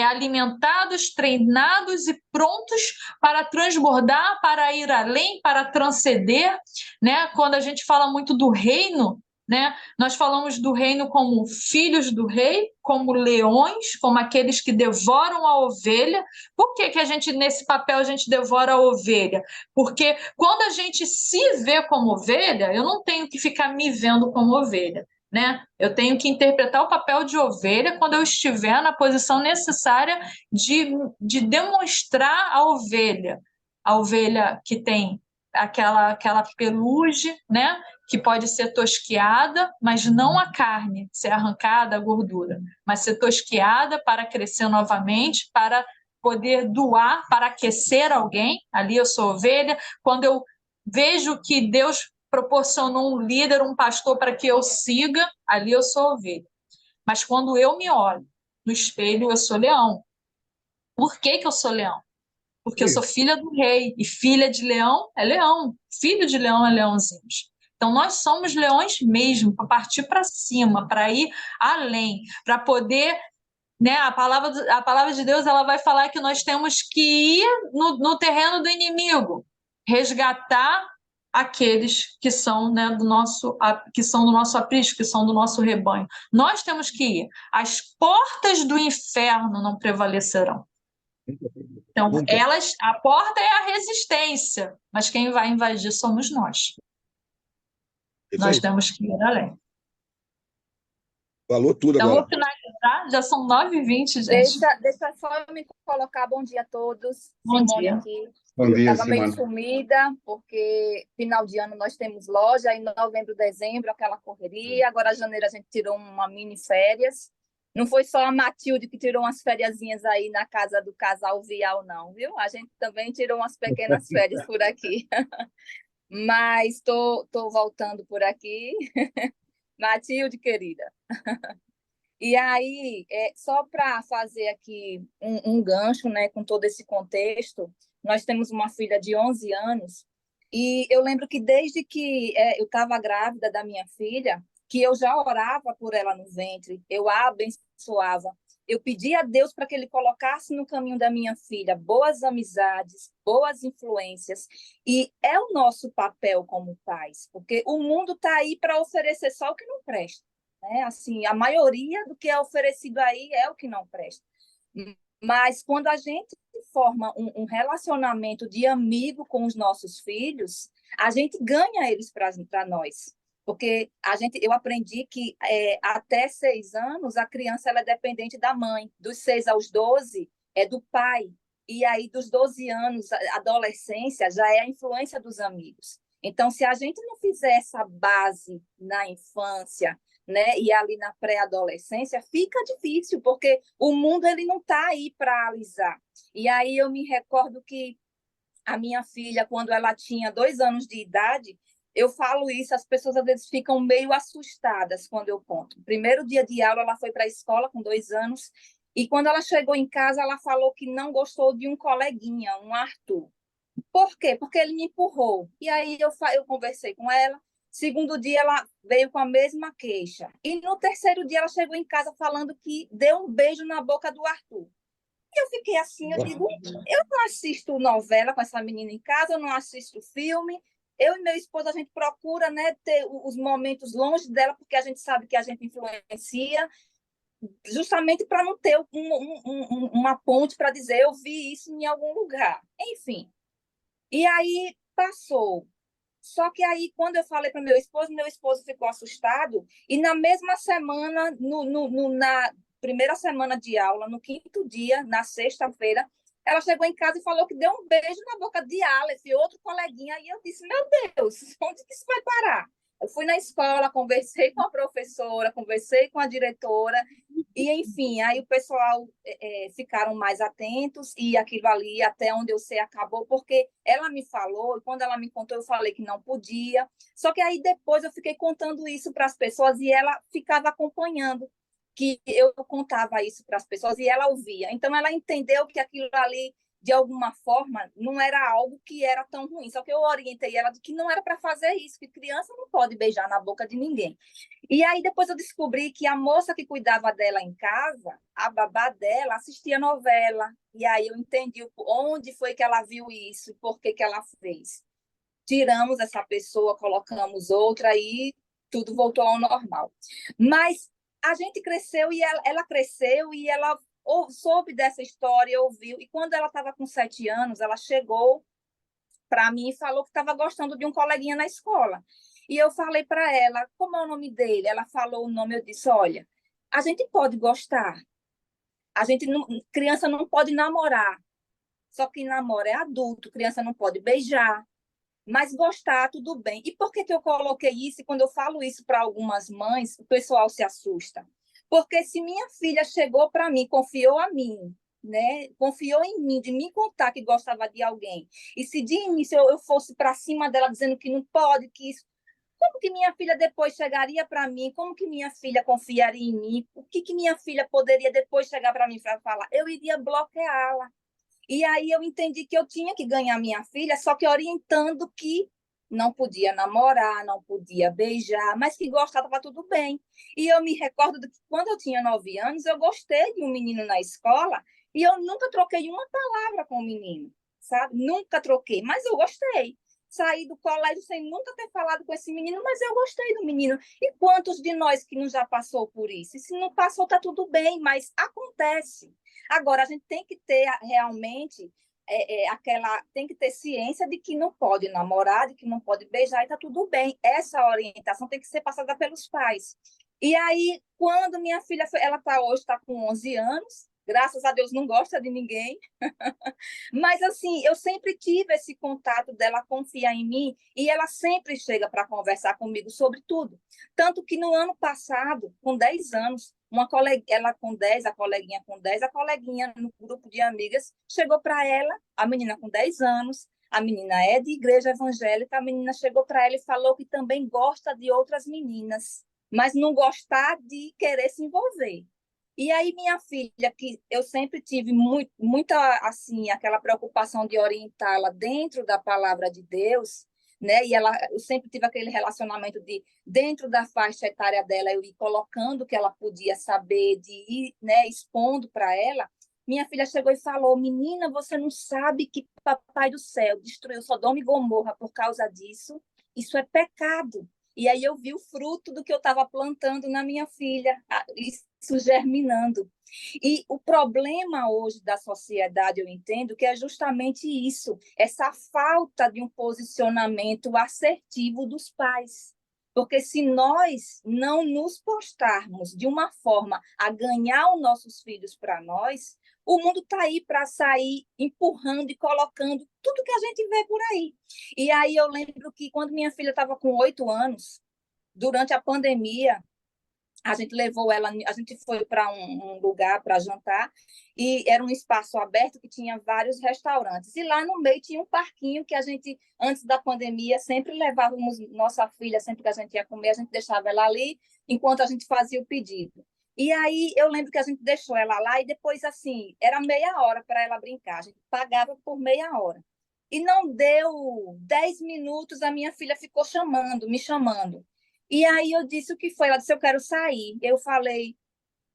alimentados, treinados e prontos para transbordar, para ir além, para transcender, né? Quando a gente fala muito do reino, né? Nós falamos do reino como filhos do rei, como leões, como aqueles que devoram a ovelha. Por que que nesse papel, a gente devora a ovelha? Porque quando a gente se vê como ovelha, eu não tenho que ficar me vendo como ovelha, né? Eu tenho que interpretar o papel de ovelha quando eu estiver na posição necessária de demonstrar a ovelha que tem aquela pelugem, né? Que pode ser tosquiada, mas não a carne ser arrancada, a gordura, mas ser tosquiada para crescer novamente, para poder doar, para aquecer alguém. Ali eu sou ovelha. Quando eu vejo que Deus proporcionou um líder, um pastor para que eu siga, ali eu sou ovelha. Mas quando eu me olho no espelho, eu sou leão. Por que que eu sou leão? Porque eu sou filha do rei, e filha de leão é leão, filho de leão é leãozinhos. Então, nós somos leões mesmo, para partir para cima, para ir além, para poder, né? A palavra de Deus, ela vai falar que nós temos que ir no terreno do inimigo, resgatar aqueles que são, né, que são do nosso aprisco, que são do nosso rebanho. Nós temos que ir. As portas do inferno não prevalecerão. Então, a porta é a resistência, mas quem vai invadir somos nós. Nós temos que ir além. Falou tudo então, agora. vou finalizar, já são 9h20, gente. Deixa só eu me colocar. Bom dia a todos. Bom Simone dia. aqui. Bom dia, Estava meio Simone. sumida, porque final de ano nós temos loja, em novembro, dezembro, aquela correria. Agora, janeiro, a gente tirou uma mini férias. Não foi só a Matilde que tirou umas fériasinhas aí na casa do casal Vial, não, viu? A gente também tirou umas pequenas férias por aqui. Mas estou voltando por aqui. Matilde, querida. E aí, só para fazer aqui um gancho, né, com todo esse contexto, nós temos uma filha de 11 anos, e eu lembro que desde que eu estava grávida da minha filha, que eu já orava por ela no ventre, eu a abençoava, eu pedia a Deus para que Ele colocasse no caminho da minha filha boas amizades, boas influências, e é o nosso papel como pais, porque o mundo está aí para oferecer só o que não presta. Assim, a maioria do que é oferecido aí é o que não presta. Mas quando a gente forma um relacionamento de amigo com os nossos filhos, a gente ganha eles para nós. Porque eu aprendi que até 6 anos a criança ela é dependente da mãe. Dos 6 aos 12 é do pai. E aí, dos 12 anos, a adolescência já é a influência dos amigos. Então, se a gente não fizer essa base na infância, né, e ali na pré-adolescência, fica difícil, porque o mundo ele não está aí para alisar. E aí eu me recordo que a minha filha, quando ela tinha 2 anos de idade, eu falo isso, as pessoas às vezes ficam meio assustadas quando eu conto. No primeiro dia de aula, ela foi para a escola com 2 anos, e quando ela chegou em casa, ela falou que não gostou de um coleguinha, um Arthur. Por quê? Porque ele me empurrou. E aí eu conversei com ela. Segundo dia, ela veio com a mesma queixa. E no terceiro dia, ela chegou em casa falando que deu um beijo na boca do Arthur. E eu fiquei assim, eu digo, eu não assisto novela com essa menina em casa, eu não assisto filme. Eu e meu esposo, a gente procura, né, ter os momentos longe dela, porque a gente sabe que a gente influencia, justamente para não ter uma ponte para dizer, eu vi isso em algum lugar. Enfim. E aí passou Só que aí, quando eu falei para meu esposo ficou assustado, e na mesma semana, na primeira semana de aula, no quinto dia, na sexta-feira, ela chegou em casa e falou que deu um beijo na boca de Aleph, outro coleguinha, e eu disse, meu Deus, onde que isso vai parar? Eu fui na escola, conversei com a professora, conversei com a diretora, e, enfim, aí o pessoal ficaram mais atentos, e aquilo ali, até onde eu sei, acabou, porque ela me falou, e quando ela me contou, eu falei que não podia. Só que aí depois eu fiquei contando isso para as pessoas, e ela ficava acompanhando, que eu contava isso para as pessoas, e ela ouvia. Então, ela entendeu que aquilo ali, de alguma forma, não era algo que era tão ruim. Só que eu orientei ela de que não era para fazer isso, que criança não pode beijar na boca de ninguém. E aí depois eu descobri que a moça que cuidava dela em casa, a babá dela, assistia novela. E aí eu entendi onde foi que ela viu isso e por que que ela fez. Tiramos essa pessoa, colocamos outra e tudo voltou ao normal. Mas a gente cresceu e ela cresceu e ela soube dessa história, ouviu. E quando ela estava com 7 anos, ela chegou para mim e falou que estava gostando de um coleguinha na escola. E eu falei para ela, como é o nome dele? Ela falou o nome, eu disse, olha, a gente pode gostar, a gente não, criança não pode namorar, só que namora é adulto, criança não pode beijar, mas gostar, tudo bem. E por que que eu coloquei isso? E quando eu falo isso para algumas mães, o pessoal se assusta. Porque se minha filha chegou para mim, confiou a mim, né? Confiou em mim, de me contar que gostava de alguém, e se de início eu fosse para cima dela dizendo que não pode, que isso, como que minha filha depois chegaria para mim? Como que minha filha confiaria em mim? O que que minha filha poderia depois chegar para mim para falar? Eu iria bloqueá-la. E aí eu entendi que eu tinha que ganhar minha filha, só que orientando que não podia namorar, não podia beijar, mas que gostava, estava tudo bem. E eu me recordo de que quando eu tinha 9 anos, eu gostei de um menino na escola e eu nunca troquei uma palavra com o menino, sabe? Nunca troquei, mas eu gostei. Saí do colégio sem nunca ter falado com esse menino, mas eu gostei do menino. E quantos de nós que não já passou por isso? E se não passou, está tudo bem, mas acontece. Agora, a gente tem que ter realmente tem que ter ciência de que não pode namorar, de que não pode beijar, e está tudo bem. Essa orientação tem que ser passada pelos pais. E aí, quando minha filha, ela hoje está com 11 anos, graças a Deus não gosta de ninguém, mas assim, eu sempre tive esse contato dela confiar em mim, e ela sempre chega para conversar comigo sobre tudo. Tanto que no ano passado, com 10 anos, uma colega, ela com 10, a coleguinha no grupo de amigas chegou para ela, a menina com 10 anos, a menina é de igreja evangélica, a menina chegou para ela e falou que também gosta de outras meninas, mas não gostar de querer se envolver. E aí minha filha, que eu sempre tive muita assim, aquela preocupação de orientá-la dentro da palavra de Deus, né? E eu sempre tive aquele relacionamento de, dentro da faixa etária dela, eu ir colocando o que ela podia saber, de ir, né, expondo para ela. Minha filha chegou e falou, menina, você não sabe que Papai do Céu destruiu Sodoma e Gomorra por causa disso? Isso é pecado. E aí eu vi o fruto do que eu estava plantando na minha filha, isso germinando. E o problema hoje da sociedade, eu entendo, que é justamente isso, essa falta de um posicionamento assertivo dos pais. Porque se nós não nos postarmos de uma forma a ganhar os nossos filhos para nós, o mundo está aí para sair empurrando e colocando tudo que a gente vê por aí. E aí eu lembro que quando minha filha estava com 8 anos, durante a pandemia, a gente levou ela, a gente foi para um lugar para jantar, e era um espaço aberto que tinha vários restaurantes. E lá no meio tinha um parquinho que a gente, antes da pandemia, sempre levávamos nossa filha, sempre que a gente ia comer, a gente deixava ela ali, enquanto a gente fazia o pedido. E aí eu lembro que a gente deixou ela lá, e depois, assim, era meia hora para ela brincar, a gente pagava por meia hora. E não deu 10 minutos, a minha filha ficou me chamando. E aí eu disse o que foi, ela disse, eu quero sair. Eu falei,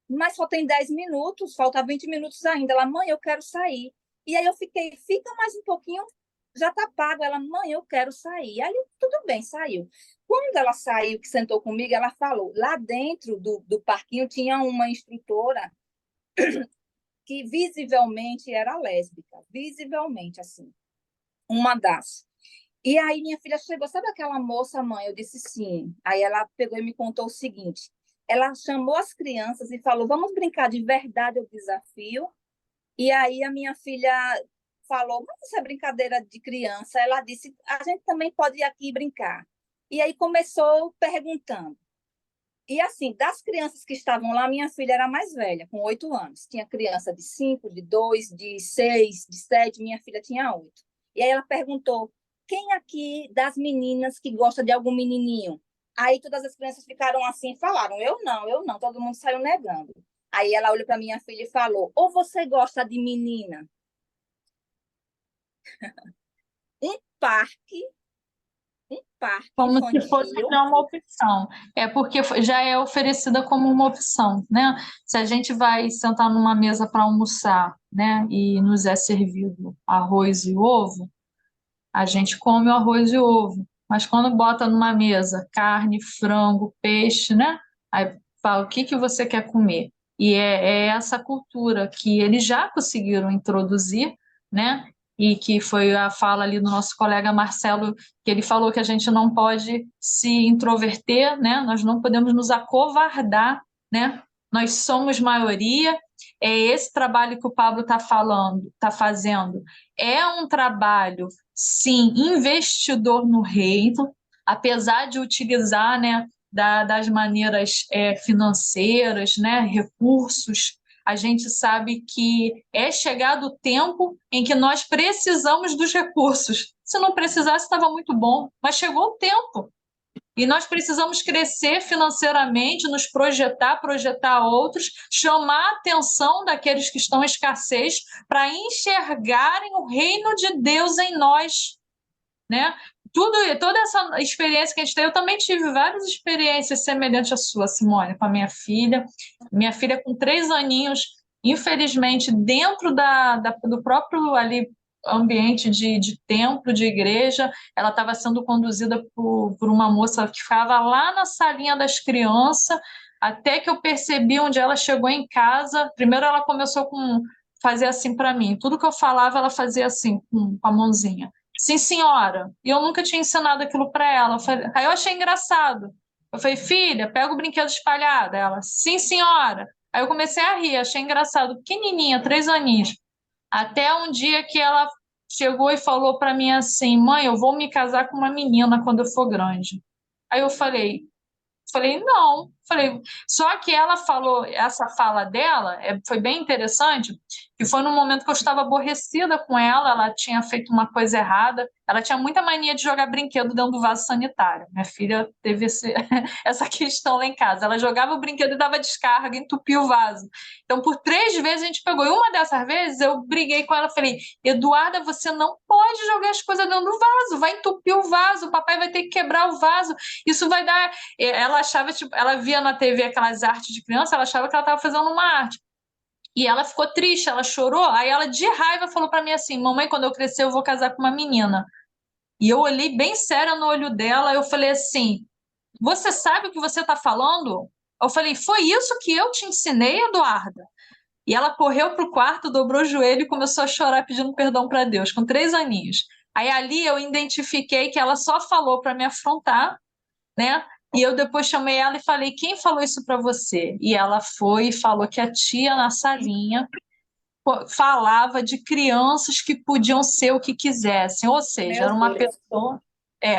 mas só tem 10 minutos, falta 20 minutos ainda. Ela, mãe, eu quero sair. E aí eu fiquei, fica mais um pouquinho, já está pago. Ela, mãe, eu quero sair. Aí, tudo bem, saiu. Quando ela saiu, que sentou comigo, ela falou, lá dentro do parquinho tinha uma instrutora que visivelmente era lésbica, visivelmente, assim, uma das. E aí minha filha chegou, sabe aquela moça, mãe? Eu disse sim. Aí ela pegou e me contou o seguinte: ela chamou as crianças e falou: vamos brincar de verdade o desafio. E aí a minha filha falou: mas isso é brincadeira de criança. Ela disse: a gente também pode ir aqui brincar. E aí começou perguntando. E assim, das crianças que estavam lá, minha filha era a mais velha, com 8 anos. Tinha criança de 5, de 2, de 6, de 7. Minha filha tinha 8. E aí ela perguntou: quem aqui das meninas que gosta de algum menininho? Aí todas as crianças ficaram assim e falaram: eu não, eu não. Todo mundo saiu negando. Aí ela olhou para minha filha e falou: ou você gosta de menina? Um parque, um parque Como se fosse infantil. já uma opção. É porque já é oferecida como uma opção, né? Se a gente vai sentar numa mesa para almoçar, né, e nos é servido arroz e ovo, a gente come o arroz e ovo. Mas quando bota numa mesa carne, frango, peixe, né? Aí fala, o que que você quer comer? E é essa cultura que eles já conseguiram introduzir, né? E que foi a fala ali do nosso colega Marcelo, que ele falou que a gente não pode se introverter, né? Nós não podemos nos acovardar, né? Nós somos maioria. É esse trabalho que o Pablo está falando, está fazendo. É um trabalho, sim, investidor no reino, apesar de utilizar, né, das maneiras financeiras, né, recursos. A gente sabe que é chegado o tempo em que nós precisamos dos recursos. Se não precisasse, estava muito bom, mas chegou o tempo. E nós precisamos crescer financeiramente, nos projetar outros, chamar a atenção daqueles que estão em escassez para enxergarem o reino de Deus em nós, né? Toda essa experiência que a gente tem, eu também tive várias experiências semelhantes à sua, Simone, com a minha filha. Minha filha com 3 aninhos, infelizmente, dentro do próprio ali ambiente de templo, de igreja, ela estava sendo conduzida por uma moça que ficava lá na salinha das crianças, até que eu percebi onde ela chegou em casa. Primeiro ela começou com fazer assim para mim, tudo que eu falava ela fazia assim, com a mãozinha. Sim, senhora. E eu nunca tinha ensinado aquilo para ela. Aí eu achei engraçado. Eu falei, filha, pega o brinquedo espalhado. Ela, sim, senhora. Aí eu comecei a rir, achei engraçado. Pequenininha, 3 aninhos. Até um dia que ela chegou e falou para mim assim, mãe, eu vou me casar com uma menina quando eu for grande. Aí eu falei, não. Falei, só que ela falou, essa fala dela foi bem interessante, que foi no momento que eu estava aborrecida com ela tinha feito uma coisa errada, ela tinha muita mania de jogar brinquedo dentro do vaso sanitário. Minha filha teve essa questão lá em casa. Ela jogava o brinquedo e dava descarga, entupia o vaso. Então, por 3 vezes a gente pegou. E uma dessas vezes eu briguei com ela, falei, Eduarda, você não pode jogar as coisas dentro do vaso, vai entupir o vaso, o papai vai ter que quebrar o vaso, isso vai dar. Ela achava, tipo, ela via na TV aquelas artes de criança, ela achava que ela estava fazendo uma arte. E ela ficou triste, ela chorou, aí ela de raiva falou para mim assim, mamãe, quando eu crescer eu vou casar com uma menina. E eu olhei bem séria no olho dela, eu falei assim, você sabe o que você está falando? Eu falei, foi isso que eu te ensinei, Eduarda? E ela correu para o quarto, dobrou o joelho e começou a chorar pedindo perdão para Deus, com 3 aninhos. Aí ali eu identifiquei que ela só falou para me afrontar, né? E eu depois chamei ela e falei, quem falou isso para você? E ela foi e falou que a tia na salinha falava de crianças que podiam ser o que quisessem, ou seja, era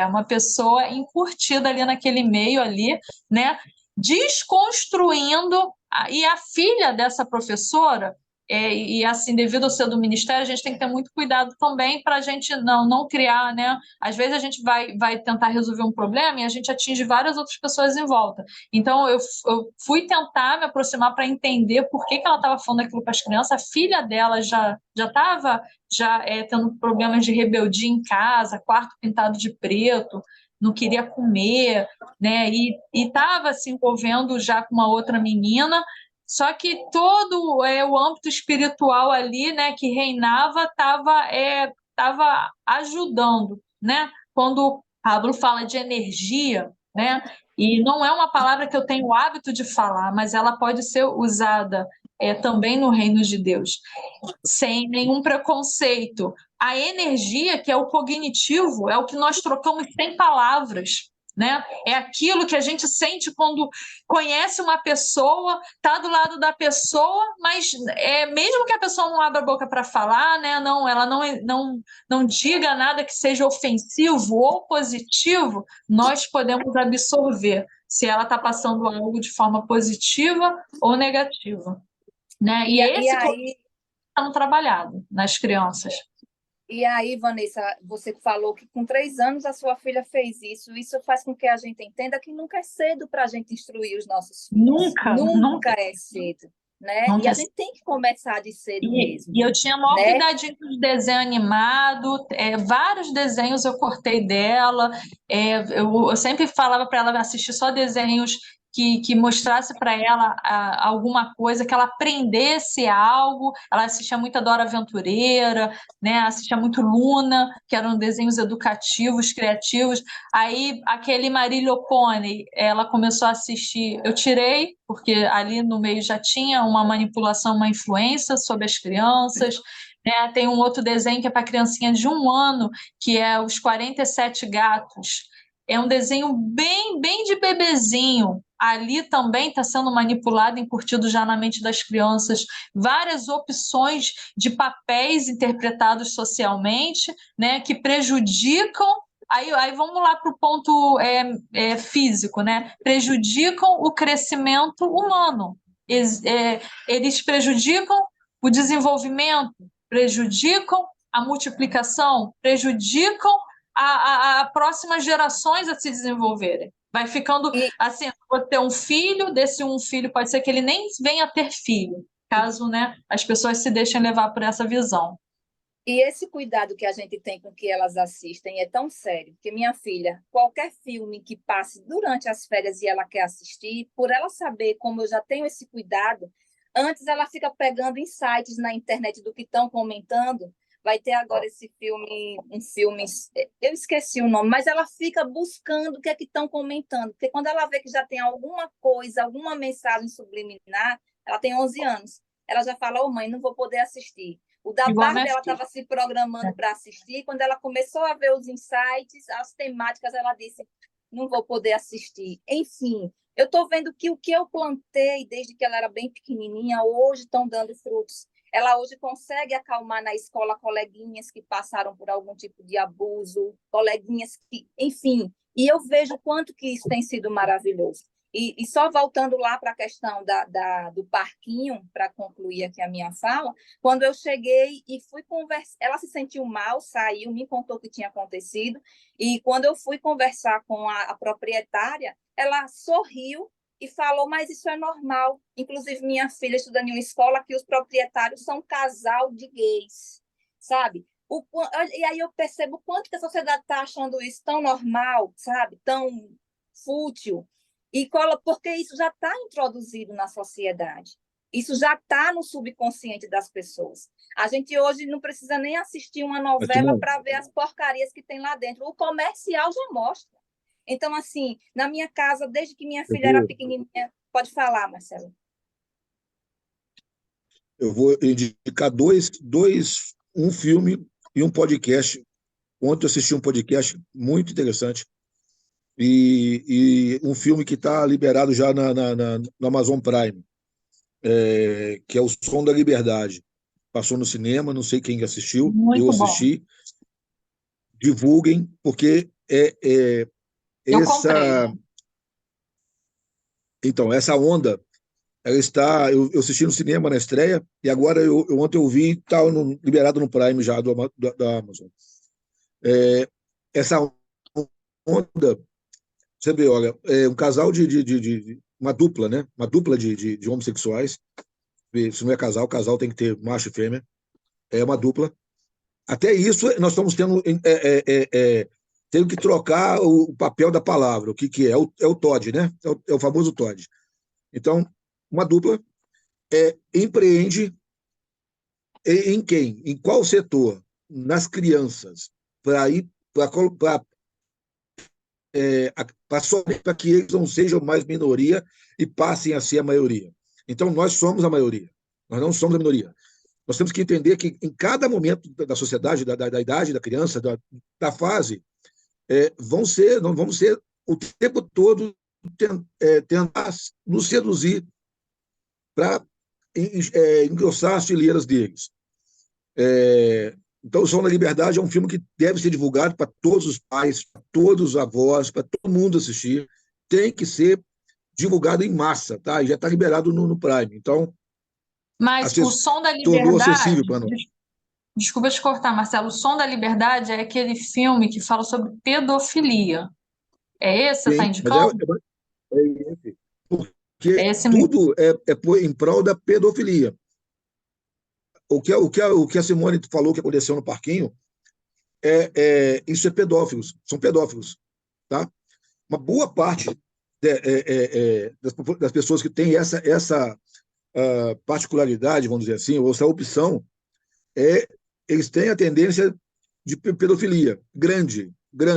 uma pessoa encurtida ali naquele meio ali, né? Desconstruindo, e a filha dessa professora, e assim, devido ao ser do ministério, a gente tem que ter muito cuidado também para a gente não criar, né? Às vezes a gente vai tentar resolver um problema e a gente atinge várias outras pessoas em volta. Então, eu fui tentar me aproximar para entender por que ela estava falando aquilo para as crianças. A filha dela já estava tendo problemas de rebeldia em casa, quarto pintado de preto, não queria comer, né? E estava se envolvendo já com uma outra menina, só que todo o âmbito espiritual ali, né, que reinava, estava ajudando, né? Quando Pablo fala de energia, né? E não é uma palavra que eu tenho o hábito de falar, mas ela pode ser usada também no reino de Deus, sem nenhum preconceito. a energia, que é o cognitivo, é o que nós trocamos sem palavras, né? É aquilo que a gente sente quando conhece uma pessoa, está do lado da pessoa, mas mesmo que a pessoa não abra a boca para falar, né? Ela não diga nada que seja ofensivo ou positivo, nós podemos absorver se ela está passando algo de forma positiva ou negativa, né? E esse aí, está trabalhado nas crianças. E aí, Vanessa, você falou que com 3 anos a sua filha fez isso. Isso faz com que a gente entenda que nunca é cedo para a gente instruir os nossos filhos. Nunca é cedo. Né? E a gente tem que começar de cedo mesmo. E eu tinha a maior cuidadinho de desenho animado, vários desenhos eu cortei dela, eu sempre falava para ela assistir só desenhos que mostrasse para ela alguma coisa, que ela aprendesse algo. Ela assistia muito a Dora Aventureira, né? Assistia muito Luna, que eram desenhos educativos, criativos. Aí, aquele Marília Pony, ela começou a assistir, eu tirei, porque ali no meio já tinha uma manipulação, uma influência sobre as crianças, né? Tem um outro desenho que é para criancinha de 1 ano, que é Os 47 Gatos. É um desenho bem de bebezinho. Ali também está sendo manipulado, incutido já na mente das crianças, várias opções de papéis interpretados socialmente, né, que prejudicam. Aí vamos lá para o ponto físico, né? Prejudicam o crescimento humano. Eles prejudicam o desenvolvimento, prejudicam a multiplicação, prejudicam a próximas gerações a se desenvolverem. Vai ficando assim, vou ter um filho, desse um filho pode ser que ele nem venha a ter filho, caso, né, as pessoas se deixem levar por essa visão. E esse cuidado que a gente tem com que elas assistem é tão sério, que minha filha, qualquer filme que passe durante as férias e ela quer assistir, por ela saber como eu já tenho esse cuidado, antes ela fica pegando insights na internet do que estão comentando. Vai ter agora esse filme, eu esqueci o nome, mas ela fica buscando o que é que estão comentando, porque quando ela vê que já tem alguma coisa, alguma mensagem subliminar, ela tem 11 anos, ela já fala, mãe, não vou poder assistir. O da Barbie, ela estava se programando para assistir, quando ela começou a ver os insights, as temáticas, ela disse, não vou poder assistir. Enfim, eu estou vendo que o que eu plantei desde que ela era bem pequenininha, hoje estão dando frutos. Ela hoje consegue acalmar na escola coleguinhas que passaram por algum tipo de abuso, coleguinhas que, enfim, e eu vejo quanto que isso tem sido maravilhoso. E só voltando lá para a questão do parquinho, para concluir aqui a minha fala, quando eu cheguei e fui conversar, ela se sentiu mal, saiu, me contou o que tinha acontecido, e quando eu fui conversar com a proprietária, ela sorriu e falou, mas isso é normal. Inclusive, minha filha estuda em uma escola que os proprietários são um casal de gays, sabe? E aí eu percebo o quanto que a sociedade está achando isso tão normal, sabe? Tão fútil. Porque isso já está introduzido na sociedade. Isso já está no subconsciente das pessoas. A gente hoje não precisa nem assistir uma novela para ver as porcarias que tem lá dentro. O comercial já mostra. Então, assim, na minha casa, desde que minha filha era pequenininha... Pode falar, Marcelo. Eu vou indicar um filme e um podcast. Ontem eu assisti um podcast muito interessante e um filme que está liberado já no Amazon Prime, que é O Som da Liberdade. Passou no cinema, não sei quem assistiu, eu assisti. Bom. Divulguem, porque Então, essa onda, ela está... Eu assisti no cinema na estreia, e agora ontem eu vi, está liberado no Prime já da Amazon. Essa onda, você vê, olha, um casal uma dupla, né? Uma dupla de homossexuais. Se não é casal tem que ter macho e fêmea. É uma dupla. Até isso, nós estamos tendo que trocar o papel da palavra. O que é? É o Todd, né? É o famoso Todd. Então, uma dupla empreende em quem? Em qual setor? Nas crianças, para que eles não sejam mais minoria e passem a ser a maioria. Então, nós somos a maioria. Nós não somos a minoria. Nós temos que entender que em cada momento da sociedade, da idade da criança, da fase, não vamos ser o tempo todo tentar nos seduzir para engrossar as fileiras deles. Então, O Som da Liberdade é um filme que deve ser divulgado para todos os pais, para todos os avós, para todo mundo assistir. Tem que ser divulgado em massa, tá? E já está liberado no Prime. Então, Mas O Som da tornou Liberdade, acessível para nós. desculpa te cortar, Marcelo, O Som da Liberdade é aquele filme que fala sobre pedofilia. É esse que você está Sim, indicando? é esse. Porque É esse mesmo. tudo é em prol da pedofilia. O que a Simone falou que aconteceu no parquinho, isso é pedófilos, são pedófilos, tá? Uma boa parte das pessoas que têm essa particularidade, vamos dizer assim, ou essa opção, eles têm a tendência de pedofilia grande.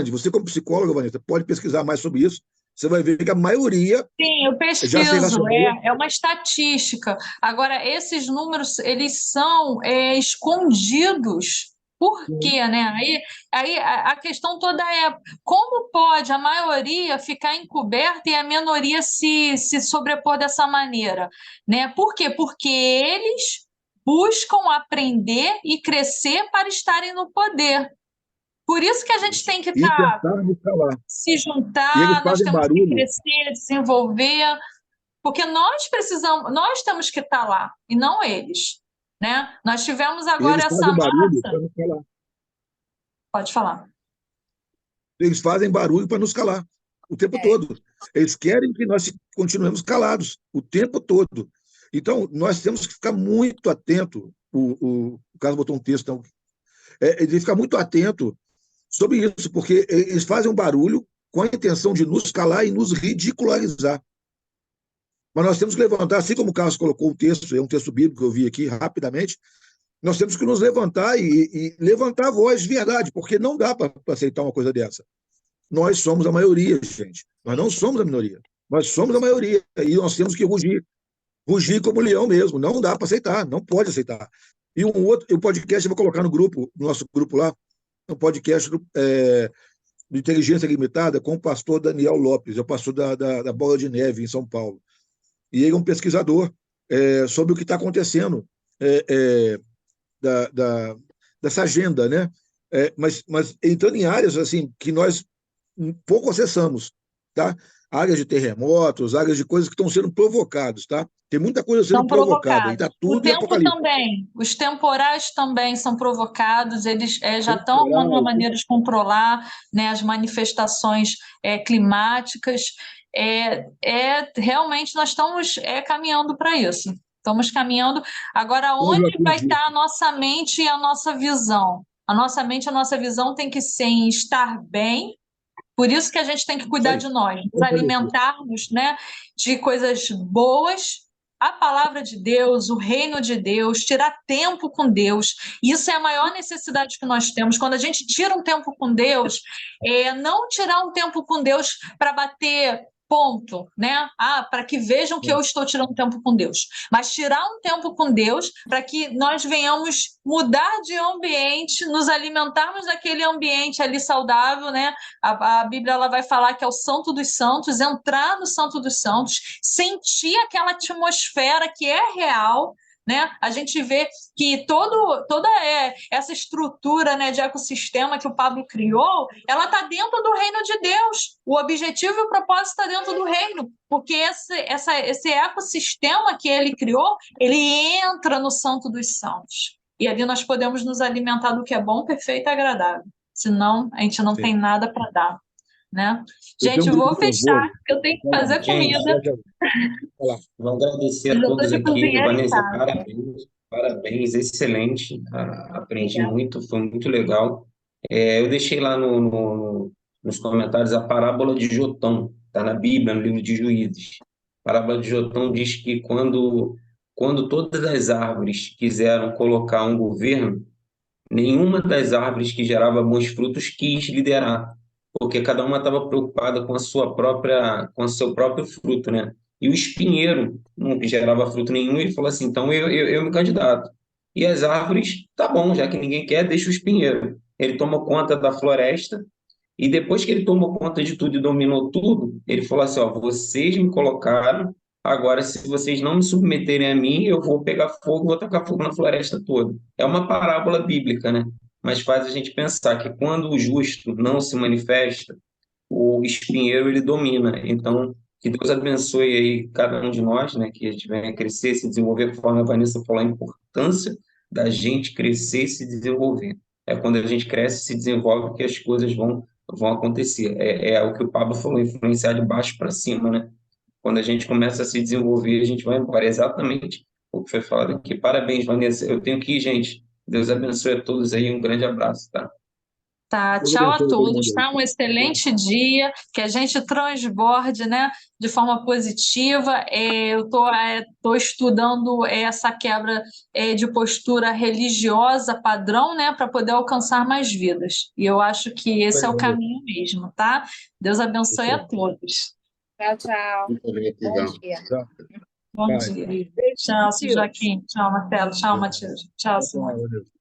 Você, como psicóloga, Vanessa, pode pesquisar mais sobre isso. Você vai ver que a maioria Sim, eu já se pesquiso, relacionou. é uma estatística. Agora, esses números, eles são escondidos. Por quê, né? Aí a questão toda é como pode a maioria ficar encoberta e a minoria se sobrepor dessa maneira, né? Por quê? Porque eles buscam aprender e crescer para estarem no poder. Por isso que a gente tem que E tentar nos calar. se E eles juntar, nós fazem temos que barulho. crescer, desenvolver, porque nós temos que estar lá, e não eles, né? Nós tivemos E agora eles essa fazem barulho massa. para nos calar. Pode falar. Eles fazem barulho para nos calar o tempo todo. Eles querem que nós continuemos calados o tempo todo. Então, nós temos que ficar muito atento. O Carlos botou um texto, então, de ficar muito atento sobre isso, porque eles fazem um barulho com a intenção de nos calar e nos ridicularizar. Mas nós temos que levantar, assim como o Carlos colocou um texto, é um texto bíblico que eu vi aqui rapidamente, nós temos que nos levantar e levantar a voz de verdade, porque não dá para aceitar uma coisa dessa. Nós somos a maioria, gente. Nós não somos a minoria. Nós somos a maioria. E nós temos que rugir. Rugir como leão mesmo. Não dá para aceitar. Não pode aceitar. E o podcast eu vou colocar no nosso grupo lá, um podcast de Inteligência Limitada com o pastor Daniel Lopes, é o pastor da Bola de Neve, em São Paulo. E ele é um pesquisador sobre o que está acontecendo dessa agenda, né? Mas entrando em áreas assim que nós pouco acessamos, tá? Áreas de terremotos, áreas de coisas que estão sendo provocadas, tá? Tem muita coisa sendo São provocada, e está provocados. O tudo em tempo apocalipse. também, os temporais também são provocados, eles já estão arrumando uma maneira de controlar, né, as manifestações climáticas. Realmente nós estamos caminhando para isso. Estamos caminhando. Agora, onde vai estar a nossa mente e a nossa visão? A nossa mente e a nossa visão tem que ser em estar bem. Por isso que a gente tem que cuidar de nós, nos alimentarmos, né, de coisas boas, a palavra de Deus, o reino de Deus, tirar tempo com Deus. Isso é a maior necessidade que nós temos. Quando a gente tira um tempo com Deus, não tirar um tempo com Deus para bater ponto, né? Para que vejam que eu estou tirando tempo com Deus. Mas tirar um tempo com Deus para que nós venhamos mudar de ambiente, nos alimentarmos daquele ambiente ali saudável, né? A Bíblia ela vai falar que é o Santo dos Santos, entrar no Santo dos Santos, sentir aquela atmosfera que é real, né? A gente vê que toda essa estrutura, né, de ecossistema que o Pablo criou, ela está dentro do reino de Deus. O objetivo e o propósito está dentro do reino, porque esse ecossistema que ele criou, ele entra no Santo dos Santos. E ali nós podemos nos alimentar do que é bom, perfeito e agradável. Senão, a gente não tem nada para dar. Né? Gente, eu vou fechar, porque eu tenho que fazer comida. Vou agradecer a todos aqui. Vanessa, parabéns, excelente. Aprendi muito, foi muito legal. Eu deixei lá nos comentários a parábola de Jotão, está na Bíblia, no livro de Juízes. A parábola de Jotão diz que quando todas as árvores quiseram colocar um governo, nenhuma das árvores que gerava bons frutos quis liderar, porque cada uma estava preocupada com o seu próprio fruto, né? E o espinheiro, não gerava fruto nenhum, ele falou assim, então eu me candidato. E as árvores, tá bom, já que ninguém quer, deixa o espinheiro. Ele tomou conta da floresta, e depois que ele tomou conta de tudo e dominou tudo, ele falou assim, ó, vocês me colocaram, agora se vocês não me submeterem a mim, eu vou pegar fogo, vou tacar fogo na floresta toda. É uma parábola bíblica, né? Mas faz a gente pensar que quando o justo não se manifesta, o espinheiro ele domina. Então, que Deus abençoe aí cada um de nós, né? Que a gente venha crescer, se desenvolver, conforme a Vanessa falou, a importância da gente crescer e se desenvolver. É quando a gente cresce e se desenvolve que as coisas vão acontecer. É o que o Pablo falou, influenciar de baixo para cima, né? Quando a gente começa a se desenvolver, a gente vai embora. É exatamente o que foi falado aqui. Parabéns, Vanessa. Eu tenho que ir, gente. Deus abençoe a todos aí. Um grande abraço, tá? Tá, Deus tchau a abençoe todo todos, mundo aí. tá? Um excelente dia, que a gente transborde, né, de forma positiva. Eu tô estudando essa quebra de postura religiosa padrão, né, para poder alcançar mais vidas. E eu acho que esse é o caminho mesmo, tá? Deus abençoe a todos. Tchau, tchau. Muita Bom gratidão. dia. Bom Vai. dia. Tchau, seu Joaquim. Tchau, Marcelo. Tchau, Matheus. Tchau, Simone. Valeu.